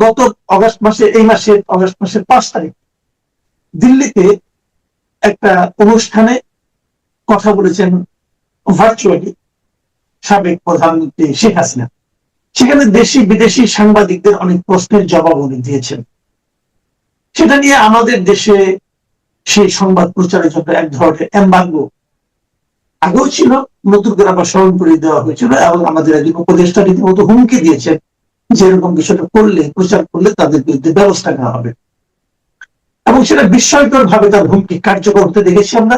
গত এই মাসের অগস্ট মাসের 5 তারিখ দিল্লিতে একটা অনুষ্ঠানে কথা বলেছেন ভার্চুয়ালি সাবেক প্রধানমন্ত্রী শেখ হাসিনা। সেখানে দেশি বিদেশি সাংবাদিকদের অনেক প্রশ্নের জবাব উনি দিয়েছেন। সেটা নিয়ে আমাদের দেশে সেই সংবাদ প্রচারের জন্য এক ধরনের এমবার্গো আগেও ছিল, নতুন করে আবার স্মরণ করে দেওয়া হয়েছিল, এবং আমাদের একজন উপদেষ্টা রীতিমতো হুমকি দিয়েছেন যে এরকম বিষয়টা করলে, প্রচার করলে তাদের বিরুদ্ধে ব্যবস্থা নেওয়া হবে। এবং সেটা বিস্ময়কর ভাবে তার হুমকি কার্যকর হতে দেখেছি আমরা।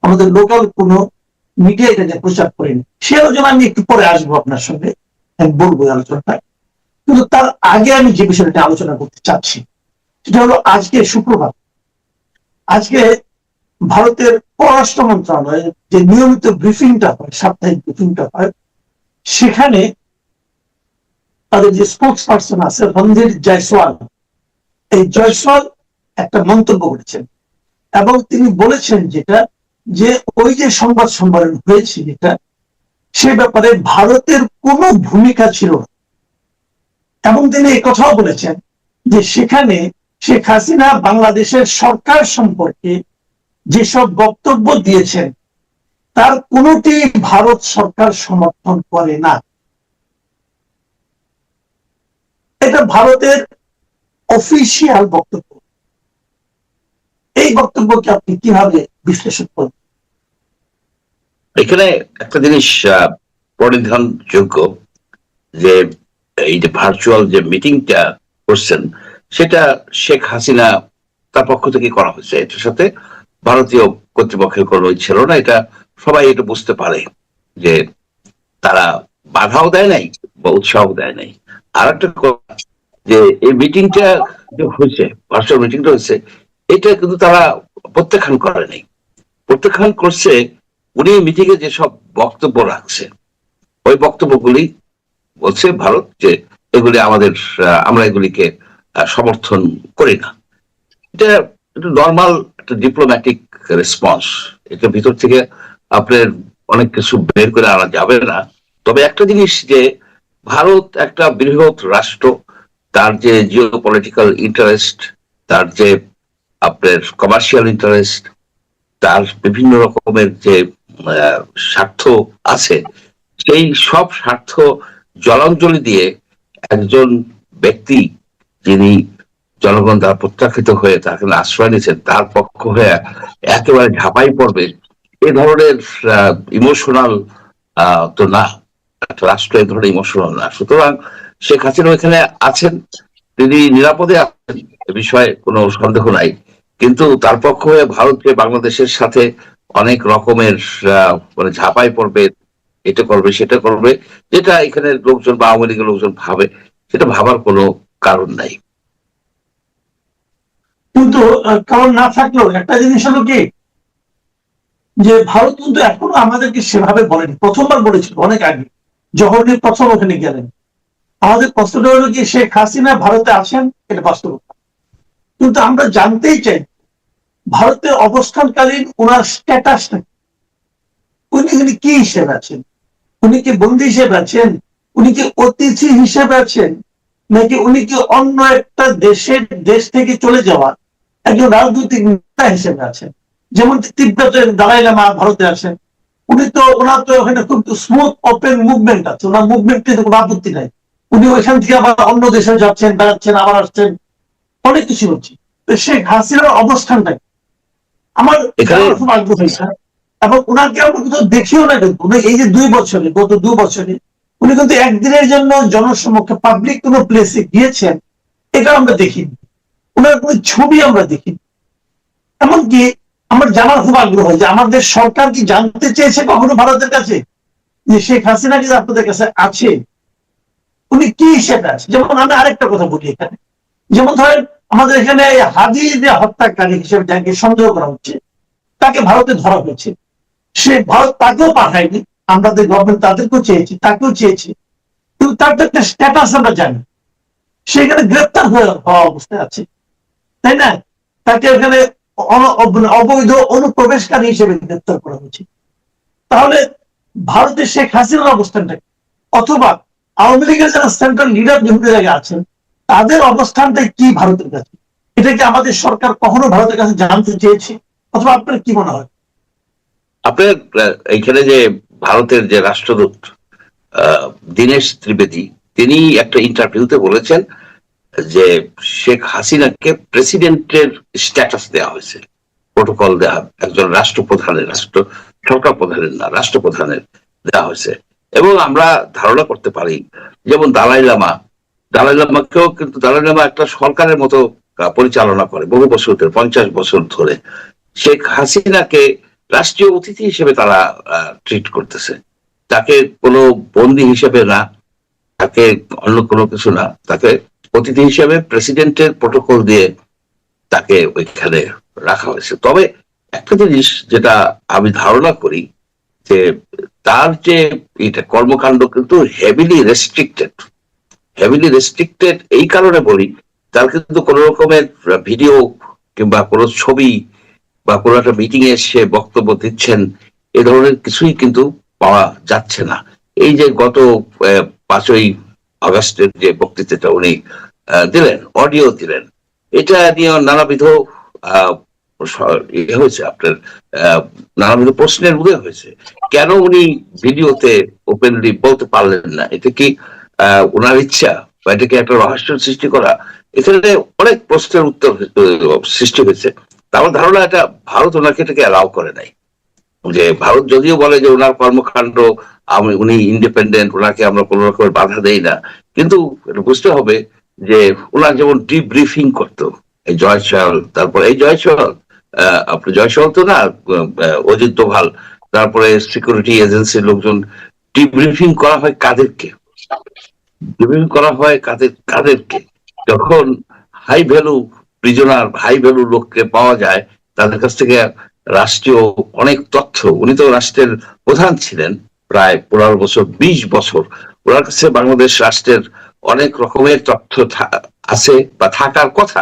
আমাদের লোকাল কোনো মিডিয়া এটা নিয়ে প্রচার করেনি। সে আলোচনা আমি একটু পরে আসবো আপনার সঙ্গে, আমি বলবো আলোচনাটা। কিন্তু তার আগে আমি যে বিষয়টা আলোচনা করতে চাচ্ছি সেটা হলো আজকে শুক্রবার, আজকে ভারতের পররাষ্ট্র মন্ত্রণালয়ের যে নিয়মিত ব্রিফিংটা হয়, সাপ্তাহিক ব্রিফিংটা হয়, সেখানে তাদের যে স্পোক্স পার্সন আছে রণধীর জয়সওয়াল, এই জয়সওয়াল একটা মন্তব্য করেছেন এবং তিনি বলেছেন যেটা যে ওই যে সংবাদ সম্মেলন হয়েছে যেটা, সে ব্যাপারে ভারতের কোনো ভূমিকা ছিল না। এবং তিনি এই কথাও বলেছেন যে সেখানে শেখ হাসিনা বাংলাদেশের সরকার সম্পর্কে যেসব বক্তব্য দিয়েছেন তার কোনোটি ভারত সরকার সমর্থন করে না। এটা ভারতের অফিসিয়াল বক্তব্য। এই বক্তব্যকে আপনি কিভাবে বিশ্লেষণ করবেন? এখানে একটা জিনিস পরিধানযোগ্য, যে এই যে ভার্চুয়াল যে মিটিংটা করছেন সেটা শেখ হাসিনা তার পক্ষ থেকে করা হয়েছে। এটার সাথে ভারতীয় কর্তৃপক্ষের কোনো ছিল না, এটা সবাই এটা বুঝতে পারে যে তারা বাধাও দেয় নাই বা উৎসাহ দেয় নাই। আর একটা কথা, যে এই মিটিংটা যে হয়েছে, ভার্চুয়াল মিটিংটা হয়েছে, এটা কিন্তু তারা প্রত্যাখ্যান করে নাই। প্রত্যাখ্যান করছে উনি মিটিং এ যেসব বক্তব্য রাখছে, ওই বক্তব্যগুলি বলছে ভারত যে এগুলি আমাদের, আমরা এগুলিকে সমর্থন করি না। এটা নর্মাল একটা ডিপ্লোম্যাটিক রেসপন্স। এটা ভিতর থেকে আপনার অনেক কিছু বের করে আনা যাবে না। তবে একটা জিনিস, যে ভারত একটা বৃহৎ রাষ্ট্র, তার যে জিও পলিটিক্যাল ইন্টারেস্ট, তার যে আপনার কমার্শিয়াল ইন্টারেস্ট, তার বিভিন্ন রকমের যে স্বার্থ আছে, সেই সব স্বার্থ জলাঞ্জলি দিয়ে একজন ব্যক্তি যিনি জনগণ দ্বারা প্রত্যাখ্যিত হয়ে তাকে আশ্রয় নিয়েছেন, তার পক্ষ হয়ে একেবারে ঝাঁপাই পড়বে, এ ধরনের ইমোশনাল তো না, একটা রাষ্ট্র এ ধরনের ইমোশনাল না। সুতরাং শেখ হাসিনা এখানে আছেন, তিনি নিরাপদে আছেন, এ বিষয়ে কোনো সন্দেহ নাই। কিন্তু তার পক্ষ হয়ে ভারত যে বাংলাদেশের সাথে অনেক রকমের মানে ঝাঁপাই পড়বে, এটা করবে সেটা করবে, যেটা এখানে লোকজন বা আওয়ামী লীগের লোকজন ভাবে, সেটা ভাবার কোনো কারণ নাই। কিন্তু কারণ না থাকলেও একটা জিনিস হলো কি, যে ভারত কিন্তু এখনো আমাদেরকে সেভাবে বলেনি। প্রথমবার বলেছিল অনেক আগে, যখন প্রথম ওখানে গেলেন। আমাদের কষ্টটা হলো কি, শেখ হাসিনা ভারতে আছেন, এটা বাস্তবতা। কিন্তু আমরা জানতেই চাই ভারতে অবস্থানকালীন ওনার স্ট্যাটাসটা, উনি কি হিসেবে আছেন? উনি কি বন্দী হিসেবে আছেন? উনি কি অতিথি হিসেবে আছেন? নাকি উনি কি অন্য একটা দেশ থেকে চলে যাওয়া একজন রাজনৈতিক নেতা হিসেবে আছেন? যেমন তিব্বতের দালাই লামা ভারতে আছেন, ওনার তো ওখানে খুব স্মুথ ওপেন মুভমেন্ট আছে, ওনার মুভমেন্টে কোনো আপত্তি নাই। উনি ওইখান থেকে আবার অন্য দেশে যাচ্ছেন, বেড়াচ্ছেন, আবার আসছেন, অনেক কিছু হচ্ছে। তো শেখ হাসিনার অবস্থানটা আমার খুব আগ্রহ হয়েছে। এবং ওনাকে আমরা কোথাও দেখিও না, কিন্তু এই যে গত 2 বছরে উনি কিন্তু একদিনের জন্য জনসমক্ষে পাবলিক কোনো প্লেসে গিয়েছেন, এটা আমরা দেখিনি। ওনার কোনো ছবি আমরা দেখিনি। এমনকি আমার জানার খুব আগ্রহ যে আমাদের সরকার কি জানতে চেয়েছে কখনো ভারতের কাছে যে শেখ হাসিনা কি আপনাদের কাছে আছে, উনি কি হিসেবে আছে? যেমন আমি আরেকটা কথা বলি এখানে, যেমন ধরেন আমাদের এখানে হাজি যে হত্যাকারী হিসেবে যাকে সন্দেহ করা হচ্ছে, তাকে ভারতে ধরা হয়েছে। সে ভারত তাকেও পাঠায়নি, আমাদের গভর্নমেন্ট তাদেরকেও চেয়েছি, তাকেও চেয়েছি, কিন্তু তার তো একটা স্ট্যাটাস আমরা জানি। সেখানে গ্রেপ্তার হওয়া অবস্থায় আছে, তাই না? তাকে ওখানে অবৈধ অনুপ্রবেশকারী হিসেবে গ্রেপ্তার করা হয়েছে। তাহলে ভারতের শেখ হাসিনার অবস্থানটা, অথবা আওয়ামী লীগের যারা সেন্ট্রাল লিডার বিভিন্ন জায়গায় আছেন, তাদের অবস্থানটা কি ভারতের কাছে? এটা কি আমাদের সরকার কখনো ভারতের কাছে জানতে চেয়েছে, অথবা আপনার কি মনে হয়? আপনার এইখানে যে ভারতের যে রাষ্ট্রদূত দীনেশ ত্রিবেদী, তিনি একটা ইন্টারভিউতে বলেছেন যে শেখ হাসিনাকে প্রেসিডেন্টের স্ট্যাটাস দেওয়া হয়েছে, প্রোটোকল দেওয়া, একজন রাষ্ট্রপ্রধানের, সরকার প্রধানের না, রাষ্ট্রপ্রধানের দেওয়া হয়েছে। এবং আমরা ধারণা করতে পারি, যেমন দালাই লামাকেও কিন্তু দালাই লামা একটা সরকারের মতো পরিচালনা করে বহু বছর ধরে, 50 বছর ধরে। শেখ হাসিনাকে রাষ্ট্রীয় অতিথি হিসেবে তারা ট্রিট করতেছে, তাকে কোনো বন্দী হিসেবে না, তাকে অন্য কোনো কিছু না, তাকে অতিথি হিসেবে প্রেসিডেন্টের প্রোটোকল দিয়ে তাকে ওইখানে রাখা হয়েছে। তবে একটা জিনিস যেটা আমি ধারণা করি, যে তার যে এটা কর্মকাণ্ড কিন্তু হেভিলি রেস্ট্রিক্টেড এই কারণে বলি, তার কিন্তু কোন রকমের ভিডিও কিংবা কোনো ছবি বা কোনো একটা মিটিং এ সে বক্তব্য দিচ্ছেন, এ ধরনের কিছুই কিন্তু পাওয়া যাচ্ছে না। এই যে গত 5ই আগস্টের যে বক্তৃতাটা উনি দিলেন, অডিও দিলেন, এটা নিয়ে নানাবিধ হয়েছে, আপনার নানাবিধ প্রশ্নের উদয় হয়েছে। কেন উনি ভিডিওতে ওপেনলি বলতে পারলেন না? এটা কি ওনার ইচ্ছা, বা এটা কি একটা রহস্য সৃষ্টি করা? এখানে অনেক প্রশ্নের উত্তর সৃষ্টি হয়েছে। আমার ধারণা এটা ভারত ওনাকে এটাকে অ্যালাউ করে নাই। যে ভারত যদিও বলে যে ওনার কর্মকাণ্ড, উনি ইন্ডিপেন্ডেন্ট, ওনাকে আমরা কোন রকমের বাধা দেই না, কিন্তু বুঝতে হবে যে ওনার যেমন ডিব্রিফিং করতো এই জয়সওয়াল, তারপর এই জয়সওয়াল, আপনার জয়সওয়াল তো না, অজিত দোভাল, তারপরে সিকিউরিটি এজেন্সির লোকজন, ডিব্রিফিং করা হয় কাদেরকে? ডিব্রিফিং করা হয় কাদেরকে? যখন high value prisoner, high value লোককে পাওয়া যায়, তাদের কাছ থেকে রাষ্ট্রীয় অনেক তথ্য, উনি তো রাষ্ট্রের প্রধান ছিলেন প্রায় 15 বছর, 20 বছর, ওনার কাছে বাংলাদেশ রাষ্ট্রের অনেক রকমের তথ্য আছে বা থাকার কথা,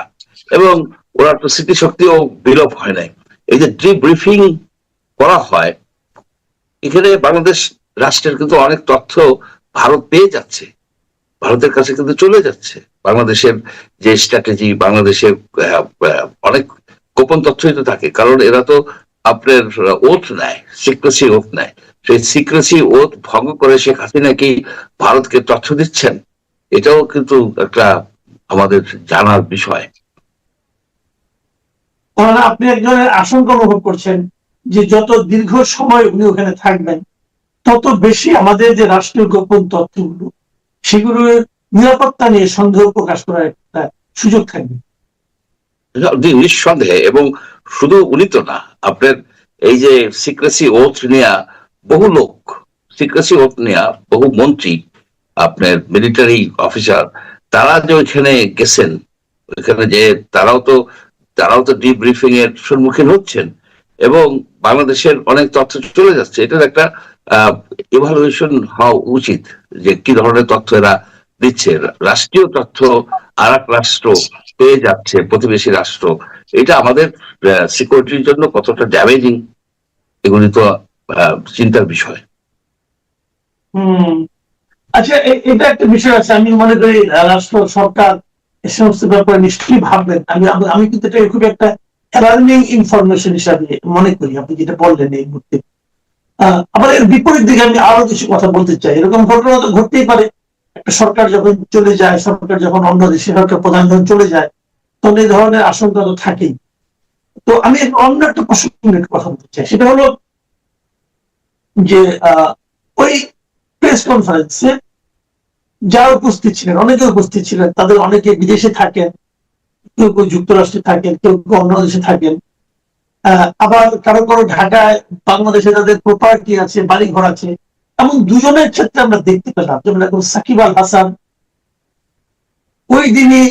এবং ওনার তো স্মৃতিশক্তিও বিলোপ হয় নাই। এই যে ডিব্রিফিং করা হয়, এখানে বাংলাদেশ রাষ্ট্রের কিন্তু অনেক তথ্য ভারত পেয়ে যাচ্ছে, ভারতের কাছে কিন্তু চলে যাচ্ছে। বাংলাদেশের যে স্ট্র্যাটেজি, বাংলাদেশের অনেক গোপন তথ্যই তো থাকে, কারণ এরা তো আপনার ওথ নেয়, সিক্রেসি ওথ নেয়। সেই সিক্রেসি ওথ ভঙ্গ করে শেখ হাসিনা কি ভারতকে তথ্য দিচ্ছেন? এটাও কিন্তু একটা আমাদের জানার বিষয়। আপনি একজনের আশঙ্কা অনুভব করছেন যে যত দীর্ঘ সময় উনি ওখানে থাকবেন, তত বেশি আমাদের যে রাষ্ট্রীয় গোপন তথ্যগুলো, সেগুলোর নিরাপত্তা নিয়ে সন্দেহ প্রকাশ করার একটা সুযোগ থাকবে। নিঃসন্দেহে। এবং শুধু উনি তো না, আপনার এই যে সিক্রেসি ওথ নেয়া বহু লোক, সিক্রেসি ওথ নেয়া বহু মন্ত্রী, আপনার মিলিটারি অফিসার, তারা যে ওইখানে গেছেন, ওইখানে যে তারাও তো ডিব্রিফিং এর সম্মুখীন হচ্ছেন, এবং বাংলাদেশের অনেক তথ্য চলে যাচ্ছে। এটার একটা ইভালুয়েশন হওয়া উচিত, যে কি ধরনের তথ্য এরা দিচ্ছে। রাষ্ট্রীয় তথ্য আর এক রাষ্ট্র পেয়ে যাচ্ছে, প্রতিবেশী রাষ্ট্র, এটা আমাদের সিকিউরিটির জন্য কতটা ড্যামেজিং, এগুলি তো চিন্তার বিষয়। আচ্ছা, এটা একটা বিষয় আছে। আমি মনে করি রাষ্ট্র সরকার এ সমস্ত ব্যাপারে নিশ্চয়ই ভাববেন। আমি কিন্তু এটা খুব একটা অ্যালার্মিং ইনফরমেশন হিসাবে মনে করি, আপনি যেটা বললেন এই মুহূর্তে। আবার এর বিপরীত দিকে আমি আরো কিছু কথা বলতে চাই। এরকম ঘটনা তো ঘটতেই পারে, একটা সরকার যখন চলে যায়, সরকার যখন অন্য দেশের সরকার প্রধান যখন চলে যায়, তখন এই ধরনের আশঙ্কা তো থাকেই। তো আমি অন্য একটা প্রসঙ্গে কথা বলতে চাই, সেটা হলো যে ওই প্রেস কনফারেন্সে যারা উপস্থিত ছিলেন, অনেকে উপস্থিত ছিলেন, তাদের অনেকে বিদেশে থাকেন, কেউ কেউ যুক্তরাষ্ট্রে থাকেন, কেউ কেউ অন্য দেশে থাকেন, আবার কারো কারো ঢাকায়, বাংলাদেশে তাদের প্রপার্টি আছে, বাড়ি ঘর আছে। এমন দুজনের ক্ষেত্রে আমরা দেখতে পেলাম, যেমন এখন সাকিব আল হাসান, ওই দিনই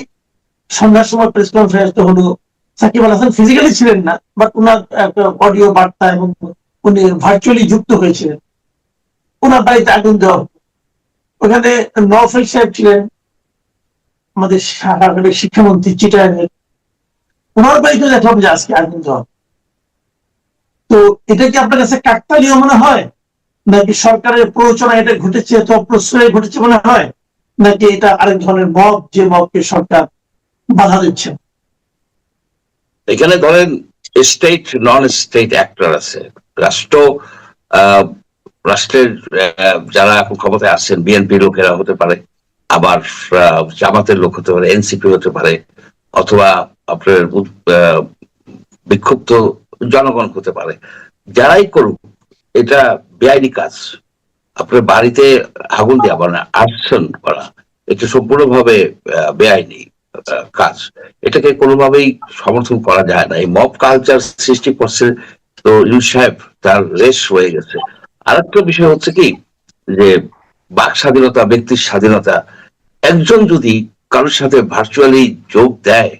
সন্ধ্যার সময় প্রেস কনফারেন্স হলো। সাকিব আল হাসান ফিজিক্যালি ছিলেন না, বাট ওনার একটা অডিও বার্তা এবং উনি ভার্চুয়ালি যুক্ত হয়েছিলেন। ওনার বাড়িতে আগুন দেওয়া, ওখানে নওফেল সাহেব ছিলেন, আমাদের শিক্ষামন্ত্রী চিটাগাংয়ের, ওনার বাড়িতে দেখলাম যে আজকে আগুন দেওয়া। তো এটা কি আপনার কাছে কাকতালীয় মনে হয়, নাকি সরকারের প্ররোচনা এটা ঘটেছে, অথবা প্রশ্রয় ঘটেছে মনে হয়, নাকি এটা আরেক ধরনের মব, যে মবকে সরকার বাধা দিচ্ছে? এখানে ধরেন স্টেট নন স্টেট অ্যাক্টর আছে, রাষ্ট্র আহ, রাষ্ট্রের যারা এখন ক্ষমতায় আসছেন, বিএনপি লোকেরা হতে পারে, আবার জামাতের লোক হতে পারে, এনসিপি হতে পারে, অথবা আপনার আহ, বিক্ষুব্ধ জনগণ হতে পারে। যারাই করুক, এটা বেআইনি কাজ। আপনার বাড়িতে আগুন দেওয়া মানে আর্সন করা, এটা সম্পূর্ণভাবে বেআইনি কাজ। এটাকে কোনোভাবেই সমর্থন করা যায় না। এই মব কালচার সৃষ্টি করছে তো ইউনূস সাহেব, তার রেশ হয়ে গেছে। আরেকটা বিষয় হচ্ছে কি, যে বাক স্বাধীনতা, ব্যক্তির স্বাধীনতা, একজন যদি কারোর সাথে ভার্চুয়ালি যোগ দেয়,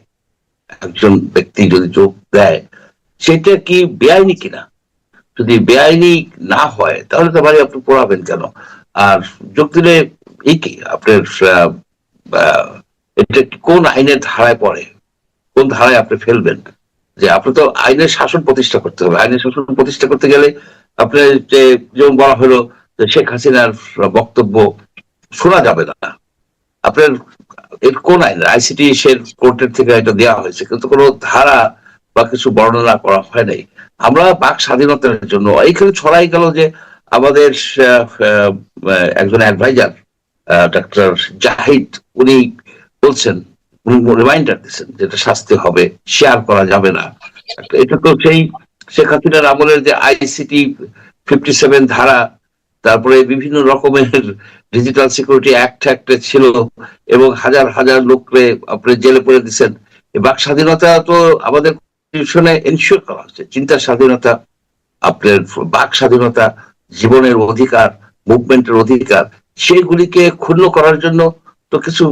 একজন ব্যক্তি যদি যোগ দেয়, সেটা কি বেআইনি কিনা? যদি বেআইনি না হয় তাহলে তো বাড়ি আপনি পড়াবেন কেন? আর যোগ দিলে এই কি আপনার এটা কোন আইনের ধারায় পড়ে, কোন ধারায় আপনি ফেলবেন? যে আপনি তো আইনের শাসন প্রতিষ্ঠা করতে হবে। আইনের শাসন প্রতিষ্ঠা করতে গেলে আপনার যে যেমন বলা হলো যে শেখ হাসিনার বক্তব্য শোনা যাবে না। আপনার এর কোন আইন, আইসিটি কোর্টের থেকে এটা দেওয়া হয়েছে, কিন্তু কোনো ধারা বা কিছু বর্ণনা করা হয় নাই। আমরা বাক স্বাধীনতার জন্য এইখানে ছড়াই গেল যে আমাদের একজন অ্যাডভাইজার ডাক্তার জাহিদ, উনি বলছেন, উনি রিমাইন্ডার দিচ্ছেন যেটা শাস্তি হবে, শেয়ার করা যাবে না। এটা তো সেই শেখ হাসিনার আমলের যে আইসিটি 57 ধারা, তারপরে বিভিন্ন রকমের ডিজিটাল সিকিউরিটি অ্যাক্ট ছিল, এবং হাজার হাজার লোককে আপনি জেলে পড়ে দিচ্ছেন। বাক স্বাধীনতা তো আমাদের কনস্টিটিউশনে এনশিওর করা হচ্ছে, চিন্তার স্বাধীনতা, আপনার বাক স্বাধীনতা, জীবনের অধিকার, মুভমেন্টের অধিকার, সেগুলিকে ক্ষুণ্ণ করার জন্য তো কিছু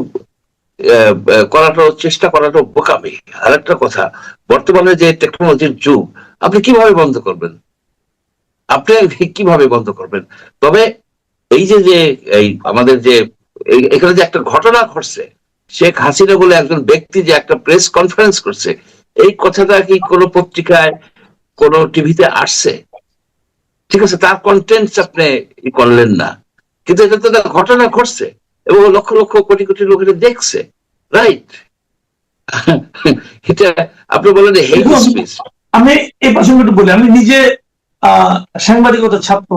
করাটা, চেষ্টা করাটা বোকামি। আর একটা কথা, বর্তমানে যে টেকনোলজির যুগ, আপনি কিভাবে বন্ধ করবেন? আপনি কিভাবে বন্ধ করবেন? তবে এই যে যে এই আমাদের যে এখানে যে একটা ঘটনা ঘটছে, শেখ হাসিনা বলে একজন ব্যক্তি যে একটা প্রেস কনফারেন্স করছে, এই কথাটা কি কোনো পত্রিকায়, কোনো টিভিতে আসছে? ঠিক আছে, তার কন্টেন্ট আপনি করলেন না, কিন্তু এটা তো একটা ঘটনা ঘটছে এবং লক্ষ লক্ষ কোটি কোটি লোক এটা দেখছে, রাইট? এটা আপনি বলেন হেট স্পিচ। আমি এই প্রসঙ্গে একটু বলি, আমি নিজে সাংবাদিকতা ছাত্র,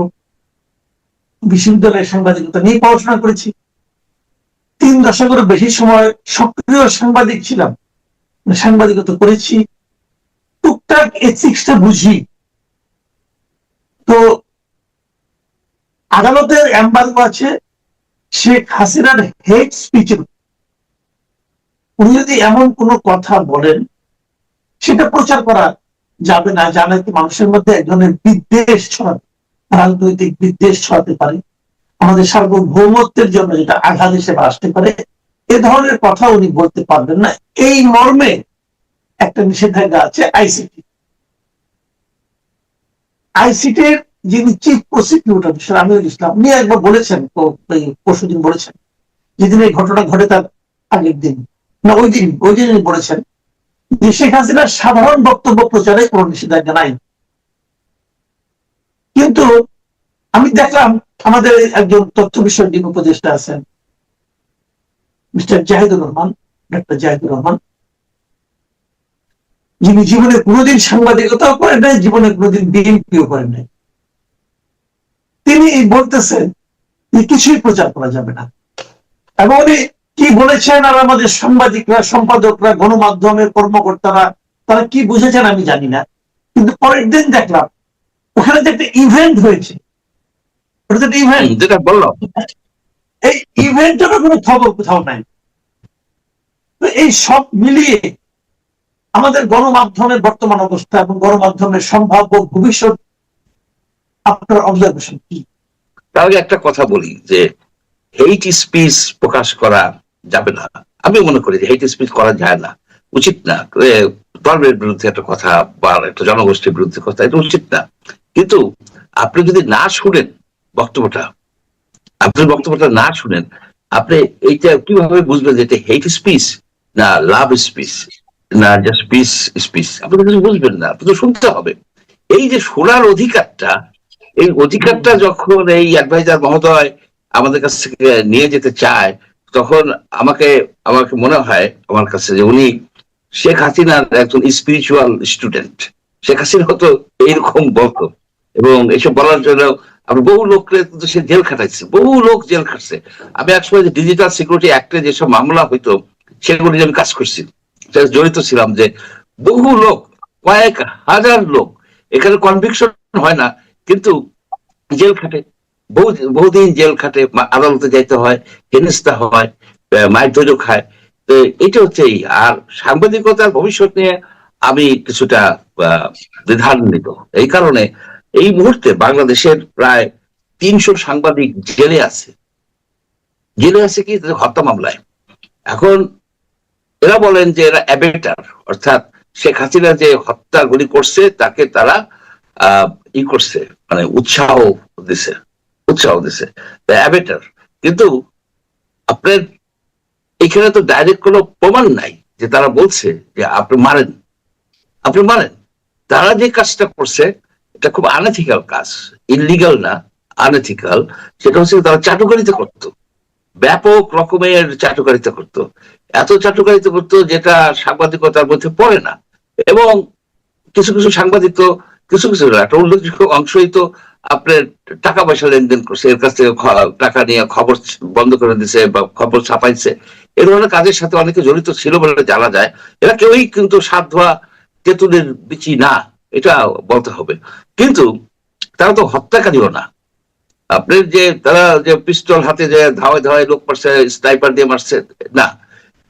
বিশ্ববিদ্যালয়ের সাংবাদিকতা নিয়ে পড়াশোনা করেছি। 3 দশকেরও বেশি সময় সক্রিয় সাংবাদিক ছিলাম, সাংবাদিকতা করেছি, টুকটাক এথিক্সটা বুঝি। তো আদালতের এমবার্গো আছে শেখ হাসিনার হেট স্পিচের। উনি যদি এমন কোনো কথা বলেন, সেটা প্রচার করা যাবে না, যা নাকি মানুষের মধ্যে এক ধরনের বিদ্বেষ ছড়াবে, রাজনৈতিক বিদ্বেষ ছড়াতে পারে, আমাদের সার্বভৌমত্বের জন্য যেটা আঘাত হিসেবে আসতে পারে, এ ধরনের কথা উনি বলতে পারবেন না। এই মর্মে একটা নিষেধাজ্ঞা আছে আইসিটি। আইসিটির যিনি chief prosecutor mister Amirul Islam, উনি একবার বলেছেন, পরশুদিন বলেছেন, যেদিন এই ঘটনা ঘটে তার আগের দিন, না ওই দিন বলেছেন যে শেখ হাসিনার সাধারণ বক্তব্য প্রচারে কোন নিষেধাজ্ঞা নাই। কিন্তু আমি দেখলাম আমাদের একজন তথ্য বিষয়ক যিনি উপদেষ্টা আছেন, মিস্টার জাহিদুর রহমান, ডক্টর জাহিদুর রহমান, যিনি জীবনে কোনোদিন সাংবাদিকতাও করেন নাই, জীবনে কোনোদিন বিএনপিও করেন নাই, তিনি বলতেছেন যে কিছুই প্রচার করা যাবে না। এবং উনি কি বলেছেন, আর আমাদের সাংবাদিকরা, সম্পাদকরা, গণমাধ্যমের কর্মকর্তারা তারা কি বুঝেছেন আমি জানি না, কিন্তু পরের দিন দেখলাম ওখানে যে একটা ইভেন্ট হয়েছে, যেটা বললাম, এই ইভেন্টেরও কোনো খবর কোথাও নাই। তো এই সব মিলিয়ে আমাদের গণমাধ্যমের বর্তমান অবস্থা এবং গণমাধ্যমের সম্ভাব্য ভবিষ্যৎ, আপনার অবজারভেশন কি? তার আগে একটা কথা বলি যে হেইট স্পিচ প্রকাশ করা যাবে না। আমি মনে করি যে হেইট স্পিচ করা যায় না, উচিত না। ধর্মের বিরুদ্ধে একটা কথা বা একটা জনগোষ্ঠীর বিরুদ্ধে কথা, এটা উচিত না। কিন্তু আপনি যদি না শুনেন বক্তব্যটা, না শুনেন, আপনি এইটা কিভাবে বুঝবেন যে এটা হেইট স্পিচ না লাভ স্পিচ না জাস্ট পিস স্পিচ? আপনি কিছু বুঝবেন না, আপনি তো শুনতে হবে। এই যে শোনার অধিকারটা, এই অধিকারটা যখন এই অ্যাডভাইজার মহোদয় আমাদের কাছ থেকে নিয়ে যেতে চায়, তখন আমাকে আমাকে মনে হয় আমার কাছে যে উনি শেখ হাসিনার একজন স্পিরিচুয়াল স্টুডেন্ট। শেখ হাসিনা হতো এইরকম বলতো, এবং এইসব বলার জন্য আমরা বহু লোককে কিন্তু সে জেল খাটাইছে, বহু লোক জেল খাটছে। আমি একসময় যে ডিজিটাল সিকিউরিটি অ্যাক্টে যেসব মামলা হইতো সেগুলো নিয়ে আমি কাজ করছি, জড়িত ছিলাম, যে বহু লোক, কয়েক হাজার লোক এখানে কনভিকশন হয় না কিন্তু জেল খাটে, বহুদিন জেল খাটে, আদালতে যাইতে হয়, হেনস্থা হয়, মায়ের ধৈর্য খায়। তো এটা হচ্ছে আর সাংবাদিকতার ভবিষ্যৎ নিয়ে আমি কিছুটা দ্বিধান্বিত। এই কারণে এই মুহূর্তে বাংলাদেশের প্রায় 300 সাংবাদিক জেলে আছে। জেলে আছে কি হত্যা মামলায়। এখন এরা বলেন যে এরা অ্যাবেটার, অর্থাৎ শেখ হাসিনা যে হত্যাগুলি করছে তাকে তারা ই করছে, মানে দিছে উৎসাহ দিছে, অ্যাবেটার। কিন্তু আপনার এখানে তো ডাইরেক্ট কোনো প্রমাণ নাই যে তারা বলছে যে আপনি মারেন, আপনি মারেন। তারা যে কাজটা করছে এটা খুব আনএথিক্যাল কাজ, ইলিগাল না, আনএথিক্যাল। সেটা হচ্ছে তারা চাটুকারিতা করতো, ব্যাপক রকমের চাটুকারিতা করতো, এত চাটুকারিতা করতো যেটা সাংবাদিকতার মধ্যে পড়ে না। এবং কিছু কিছু সাংবাদিক তো, কিছু কিছু একটা উল্লেখযোগ্য অংশই তো আপনার টাকা পয়সা লেনদেন করছে, এর কাছ থেকে টাকা নিয়ে খবর বন্ধ করে দিছে বা খবর ছাপাইছে। এ ধরনের কাজের সাথে অনেকে জড়িত ছিল বলে জানা যায়। এরা কেউই কিন্তু সাত ধোয়া তেঁতুলের বিচি না, এটা বলতে হবে। কিন্তু তারা তো হত্যাকারীও না। আপনার যে তারা যে পিস্তল হাতে যে ধাওয়ায় ধাওয়ায় লোক মারছে, স্নাইপার দিয়ে মারছে না,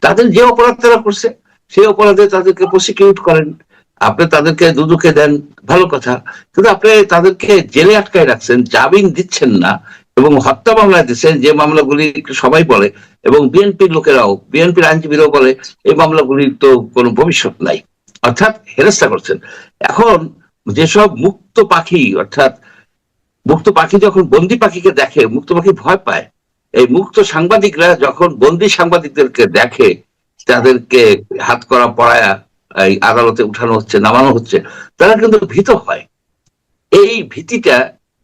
তাদের যে অপরাধ তারা করছে সেই অপরাধে তাদেরকে প্রসিকিউট করেন, আপনি তাদেরকে দুদকে দেন, ভালো কথা। কিন্তু আপনি তাদেরকে জেলে আটকায় রাখছেন, জামিন দিচ্ছেন না, এবং হত্যা মামলা দিচ্ছেন, যে মামলাগুলি সবাই বলে, এবং বিএনপির লোকেরাও, বিএনপির আইনজীবীরাও বলে এই মামলাগুলির তো কোনো ভবিষ্যৎ নাই, অর্থাৎ হেনস্থা করছেন। এখন যেসব মুক্ত পাখি, অর্থাৎ মুক্ত পাখি যখন বন্দি পাখিকে দেখে, মুক্ত পাখি ভয় পায়। এই মুক্ত সাংবাদিকরা যখন বন্দি সাংবাদিকদেরকে দেখে, তাদেরকে হাত করা পড়ায়া এই আদালতে উঠানো হচ্ছে, নামানো হচ্ছে, তারা কিন্তু ভীত হয়। এই ভীতিটা,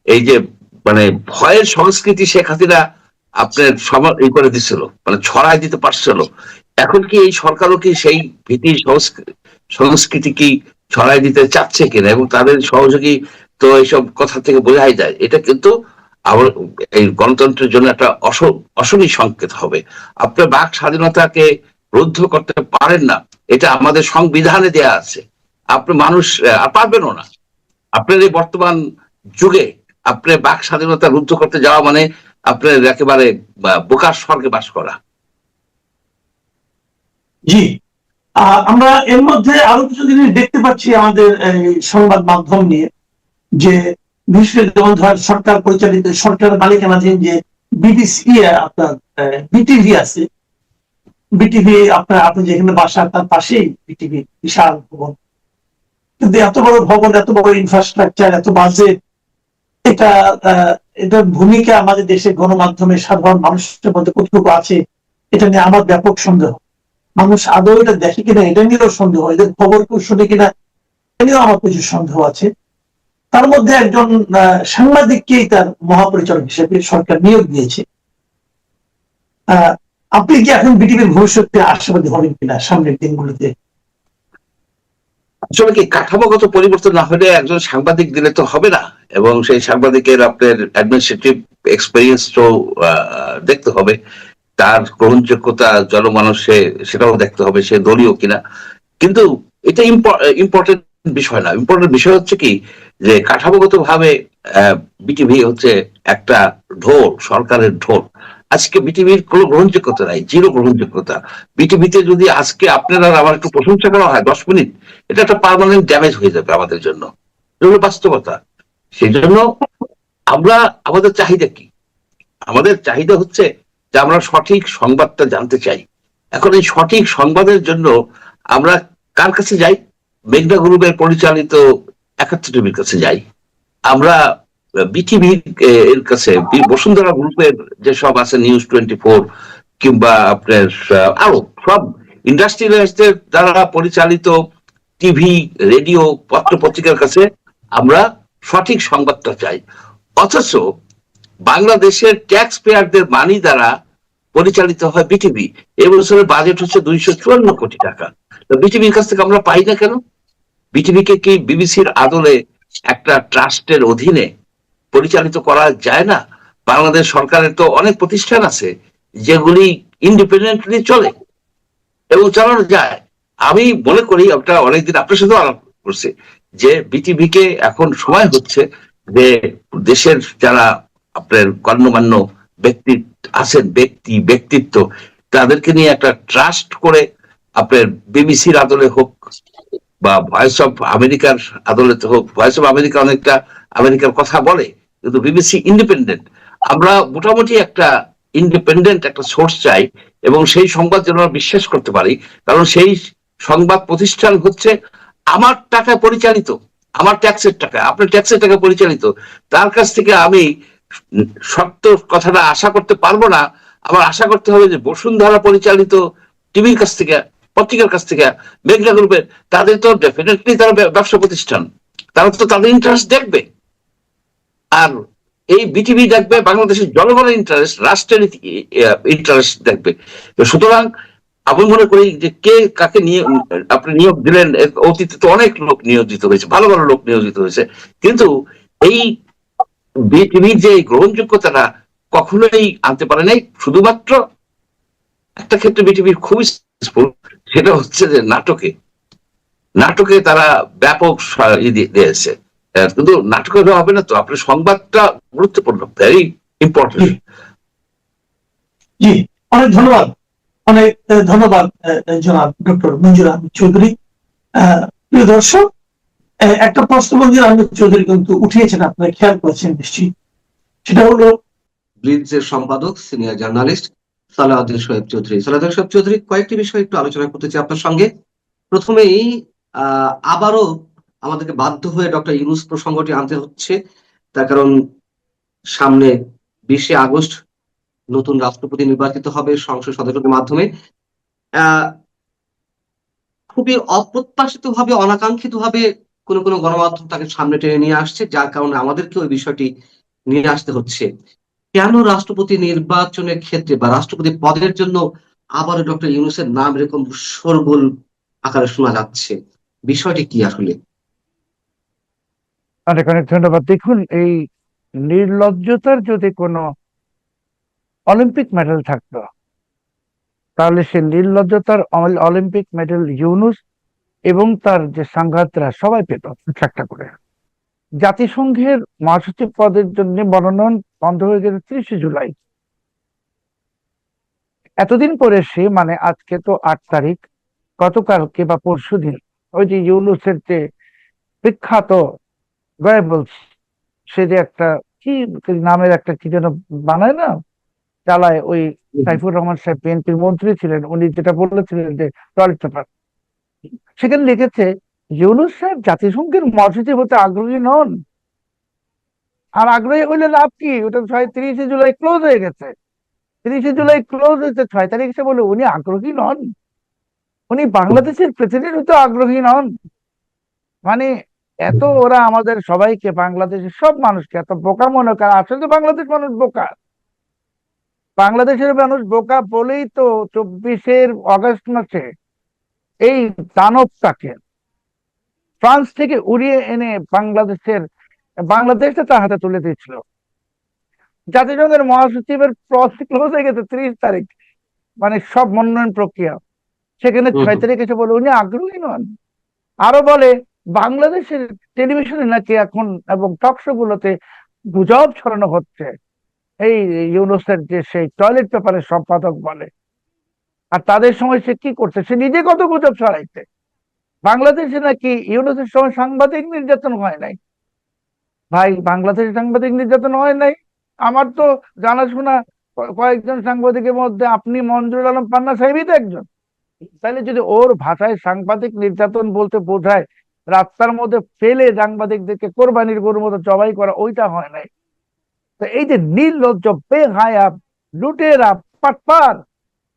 এই যে মানে ভয়ের সংস্কৃতি শেখ হাসিনা আপনার ই করে দিচ্ছিল, মানে ছড়াই দিতে পারছিল। এখন কি এই সরকারও কি সেই ভীতির সংস্কৃতি কি ছড়াই দিতে চাচ্ছে কিনা, এবং তাদের সহযোগী তো এইসব কথা থেকে বোঝাই যায়। এটা কিন্তু আমার এই গণতন্ত্রের জন্য একটা অশনি সংকেত হবে। আপনার বাক স্বাধীনতাকে রুদ্ধ করতে পারেন না, এটা আমাদের সংবিধানে দেয়া আছে। আপনি মানুষ আর পারবেনও না। আপনার এই বর্তমান যুগে আপনার বাক স্বাধীনতা রুদ্ধ করতে যাওয়া মানে আপনার একেবারে বোকার স্বর্গে বাস করা। জি, আমরা এর মধ্যে আরো কিছু জিনিস দেখতে পাচ্ছি আমাদের সংবাদ মাধ্যম নিয়ে, যে বিশেষ করে যেমন ধর সরকার পরিচালিত, সরকার মালিকানাধীন যে বিটিসি, আপনার বিটিভি আছে, বিটিভি আপনার আপনি যেখানে বাসা তার পাশেই বিটিভি, বিশাল ভবন। কিন্তু এত বড় ভবন, এত বড় ইনফ্রাস্ট্রাকচার, এত বাজেট, এটা এটার ভূমিকা আমাদের দেশের গণমাধ্যমে সাধারণ মানুষের মধ্যে কতটুকু আছে এটা নিয়ে আমার ব্যাপক সন্দেহ। মানুষ আদৌ এটা দেখে কিনা এটা নিয়েও সন্দেহ, এদের খবর কেউ শুনে কিনা এটা নিয়েও আমার প্রচুর সন্দেহ আছে। তার মধ্যে একজন সাংবাদিককেই তার মহাপরিচালক হিসেবে সরকার নিয়োগ দিয়েছে। আপনি কি এখন বিটিভির ভবিষ্যতে আশাবাদী হবেন কিনা সামনের দিনগুলোতে? আসলে কি কাঠামোগত পরিবর্তন না হলে একজন সাংবাদিক দিলে তো হবে না, এবং সেই সাংবাদিকের আপনার অ্যাডমিনিস্ট্রেটিভ এক্সপেরিয়েন্স তো দেখতে হবে, তার গ্রহণযোগ্যতা জনমানুষে সেটাও দেখতে হবে, সে দলীয় কিনা। কিন্তু এটা ইম্পর্টেন্ট বিষয় না। ইম্পর্টেন্ট বিষয় হচ্ছে কি, যে কাঠামোগত ভাবে বিটিভি হচ্ছে একটা ঢোল, সরকারের ঢোল। আজকে বিটিভির কোনো গ্রহণযোগ্যতা নাই, জিরো গ্রহণযোগ্যতা। বিটিভিতে যদি আজকে আপনারা আমার একটু প্রশংসা করা হয় 10 মিনিট, এটা একটা পার্মানেন্ট ড্যামেজ হয়ে যাবে আমাদের জন্য, এটা হলো বাস্তবতা। সেই জন্য আমরা, আমাদের চাহিদা কি? আমাদের চাহিদা হচ্ছে যে আমরা সঠিক সংবাদটা জানতে চাই। এখন এই সঠিক সংবাদের জন্য আমরা কার কাছে যাই? মেঘনা গ্রুপের পরিচালিত 71 টিভির কাছে যাই, আমরা বিটিভি এর কাছে, বসুন্ধরা গ্রুপের যেসব আছে, নিউজ 24 কিংবা আপনার আরো সব ইন্ডাস্ট্রিয়ালিস্টদের দ্বারা পরিচালিত টিভি, রেডিও, পত্র পত্রিকার কাছে আমরা সঠিক সংবাদটা চাই। অথচ বাংলাদেশের ট্যাক্স পেয়ারদের মানি দ্বারা পরিচালিত হয় বিটিভি। এবছরের বাজেট হচ্ছে 254 কোটি টাকা। তো বিটিভির কাছ থেকে আমরা পাই না কেন? বিটিভিকে কি বিবিসির আদলে একটা ট্রাস্টের অধীনে পরিচালিত করা যায় না? বাংলাদেশ সরকারের তো অনেক প্রতিষ্ঠান আছে যেগুলি ইন্ডিপেন্ডেন্টলি চলে এবং চালানো যায়। আমি মনে করি, ওটা অনেকদিন আপনার সাথে আলাপ করছে, যে বিটিভিকে এখন সময় হচ্ছে যে দেশের যারা আপনার গণ্যমান্য ব্যক্তি আছেন, ব্যক্তিত্ব, তাদেরকে নিয়ে একটা ট্রাস্ট করে আপনার বিবিসির আদলে হোক বা ভয়েস অফ আমেরিকার আদালতে হোক। ভয়েস অফ আমেরিকা অনেকটা আমেরিকার কথা বলে, কিন্তু বিবিসি ইন্ডিপেন্ডেন্ট। আমরা মোটামুটি একটা ইন্ডিপেন্ডেন্ট একটা সোর্স চাই, এবং সেই সংবাদ যেন আমরা বিশ্বাস করতে পারি, কারণ সেই সংবাদ প্রতিষ্ঠান হচ্ছে আমার টাকায় পরিচালিত, আমার ট্যাক্সের টাকা, আপনার ট্যাক্সের টাকা পরিচালিত। তার কাছ থেকে আমি সত্য কথাটা আশা করতে পারবো না। আমার আশা করতে হবে যে বসুন্ধরা পরিচালিত টিভির কাছ থেকে, পত্রিকার কাছ থেকে, মেঘনা গ্রুপের, তাদের তো ডেফিনেটলি তারা ব্যবসা প্রতিষ্ঠান, তারা তো তাদের ইন্টারেস্ট দেখবে। আর এই বিটিভি দেখবে বাংলাদেশের জনগণের ইন্টারেস্ট, রাষ্ট্রের ইন্টারেস্ট দেখবে। তো সুতরাং আমি মনে করি যে কে কাকে নিয়ে আপনি নিয়োগ দিলেন, অতীতে তো অনেক লোক নিয়োজিত হয়েছে, ভালো ভালো লোক নিয়োজিত হয়েছে, কিন্তু এই বিটিভির যে গ্রহণযোগ্যতাটা কখনোই আনতে পারে নাই। শুধুমাত্র একটা ক্ষেত্রে বিটিভির খুবই successful, সেটা হচ্ছে যে নাটকে তারা ব্যাপক দিয়েছে। কিন্তু নাটক হবে না তো, আপনার সংবাদটা গুরুত্বপূর্ণ, ভেরি ইম্পর্টেন্ট। জি, অনেক ধন্যবাদ, অনেক ধন্যবাদ জনাব ডক্টর মঞ্জুর আহমেদ চৌধুরী। প্রিয় দর্শক, একটা প্রশ্ন মঞ্জুর আহমেদ চৌধুরী কিন্তু উঠিয়েছেন, আপনারা খেয়াল করেছেন নিশ্চয়ই। সেটা হলো ব্লিটজের সম্পাদক সিনিয়র জার্নালিস্ট সালাউদ্দিন শোয়েব চৌধুরী। সালাউদ্দিন শোয়েব চৌধুরী, কয়েকটি বিষয় একটু আলোচনা করতে চাই আপনার সঙ্গে। প্রথমেই আবারও আমাদেরকে বাধ্য হয়ে ডক্টর ইউনূস প্রসঙ্গটি আনতে হচ্ছে, তার কারণ সামনে 20শে আগস্ট নতুন রাষ্ট্রপতি নির্বাচিত হবে সংসদ সদস্যদের মাধ্যমে। খুবই অপ্রত্যাশিত ভাবে, অনাকাঙ্ক্ষিত ভাবে কোনো কোনো গণমাধ্যম তাকে সামনে টেনে নিয়ে আসছে, যার কারণে আমাদেরকে ওই বিষয়টি নিয়ে আসতে হচ্ছে। কেন রাষ্ট্রপতি নির্বাচনের ক্ষেত্রে বা রাষ্ট্রপতি পদের জন্য আবারও ডক্টর ইউনূসের নাম এরকম শোরগোল আকারে শোনা যাচ্ছে? বিষয়টি কি আসলে? অনেক অনেক ধন্যবাদ। দেখুন, এই নির্লজ্জতার যদি কোনো অলিম্পিক মেডেল থাকতো, তাহলে সে নির্লজ্জতার অলিম্পিক মেডেল ইউনূস এবং তার যে সাংঘাতরা সবাই পেত একটা করে। জাতিসংঘের মহাসচিব পদের জন্য মনোনয়ন বন্ধ হয়ে গেছে 30শে জুলাই। এতদিন পরে সে, মানে আজকে তো 8 তারিখ, গতকালকে বা পরশুদিন ওই যে ইউনূসের যে বিখ্যাত গয়েবলস, সে যে একটা কি নামের একটা কি যেন বানায় না, চালায়, ওই সাইফুর রহমান সাহেব বিএনপির মন্ত্রী ছিলেন, উনি যেটা বলেছিলেন যে টয়লেট পেপার, সেখানে লিখেছে ইউনূস সাহেব জাতিসংঘের মহাসচিব হতে আগ্রহী নন। আর আগ্রহী হইলে লাভ কি? ওটা 30শে জুলাই ক্লোজ হয়ে গেছে। 30শে জুলাই ক্লোজ হয়েছে, 6 তারিখ এসে বলে উনি আগ্রহী নন, উনি বাংলাদেশের প্রেসিডেন্ট হতে আগ্রহী নন। মানে এত ওরা আমাদের সবাইকে, বাংলাদেশের সব মানুষকে এত বোকা মনে করে। আসলে তো বাংলাদেশ মানুষ বোকা, বাংলাদেশের মানুষ বোকা বলেই তো 24শে আগস্ট মাসে এই দানবটাকে ফ্রান্স থেকে উড়িয়ে এনে বাংলাদেশটা তার হাতে তুলে দিয়েছিল। জাতিসংঘের মহাসচিবের ক্লোজ হয়ে গেছে 30 তারিখ, মানে সব মনোনয়ন প্রক্রিয়া। সেখানে 6 তারিখ এসে বলে উনি আগ্রহী নন। আরো বলে বাংলাদেশের টেলিভিশনে নাকি এখন এবং টক শো গুলোতে গুজব ছড়ানো হচ্ছে এই ইউনূসের যে সেই টয়লেট পেপারের সম্পাদক বলে। আর তাদের সময় সে কি করছে? সে নিজে কত গুজব ছড়াইছে। বাংলাদেশে নাকি ইউনূসের সময় সাংবাদিক নির্যাতন হয় নাই। ভাই, বাংলাদেশে সাংবাদিক নির্যাতন হয় নাই? আমার তো জানাশোনা কয়েকজন সাংবাদিকের মধ্যে আপনি মঞ্জুরুল আলম পান্না সাহেবই তো একজন। তাহলে যদি ওর ভাষায় সাংবাদিক নির্যাতন বলতে বোঝায় রাস্তার মধ্যে ফেলে সাংবাদিকদেরকে কোরবানির গরুর মতো জবাই করা, ওইটা হয় নাই। তো এই যে নির্লজ্জ, বেহায়া, লুটেরা, পাটপার,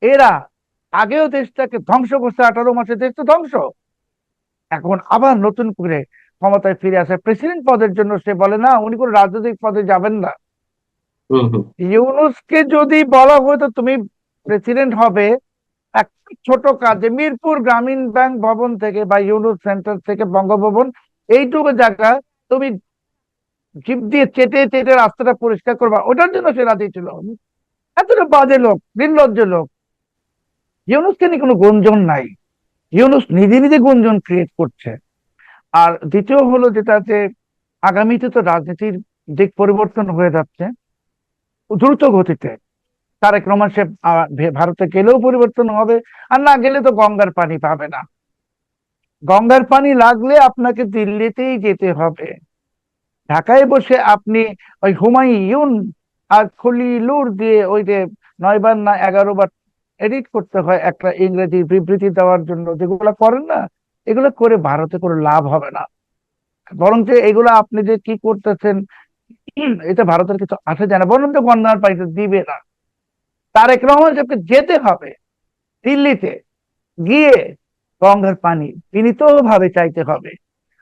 এরা আগেও দেশটাকে ধ্বংস করছে। 18 মাসে দেশ তো ধ্বংস। এখন আবার নতুন করে ক্ষমতায় ফিরে আসে প্রেসিডেন্ট পদের জন্য। সে বলে না, উনি কোনো রাজনৈতিক পদে যাবেন না। ইউনূসকে যদি বলা হতো তুমি প্রেসিডেন্ট হবে এক ছোট কাজে, মিরপুর গ্রামীণ ব্যাংক ভবন থেকে বা ইউনুস সেন্টার থেকে বঙ্গভবন, এইটুকু জায়গা তুমি জিপ দিয়ে চেটে চেটে রাস্তাটা পরিষ্কার করবা, ওটার জন্য সে রাজি ছিল। এতটা বাজে লোক, নির্লজ্জ লোক। ইউনুসকে নিয়ে কোনো গুঞ্জন নাই, ইউনুস নিজে নিজে গুঞ্জন ক্রিয়েট করছে। আর দ্বিতীয় হলো যেটা, যে আগামীতে তো রাজনীতির দিক পরিবর্তন হয়ে যাচ্ছে দ্রুত গতিতে। তারেক রহমান সে ভারতে গেলেও পরিবর্তন হবে, আর না গেলে তো গঙ্গার পানি পাবে না। গঙ্গার পানি লাগলে আপনাকে দিল্লিতেই যেতে হবে। ঢাকায় বসে আপনি ওই হুমায়ুন আর খলিলুর দিয়ে ওই যে 9 বার না 11 বার এডিট করতে হয় একটা ইংরেজি বিবৃতি দেওয়ার জন্য, যেগুলো করেন না, এগুলো করে ভারতে কোনো লাভ হবে না। বরং যে এগুলো আপনি যে কি করতেছেন, এটা ভারতের কিছু আসে যায় না, বরং তো গঙ্গার পানিতে দিবে না। তারেক রহমান সাহেবকে যেতে হবে দিল্লিতে, গিয়ে গঙ্গার পানি বিনীত ভাবে চাইতে হবে,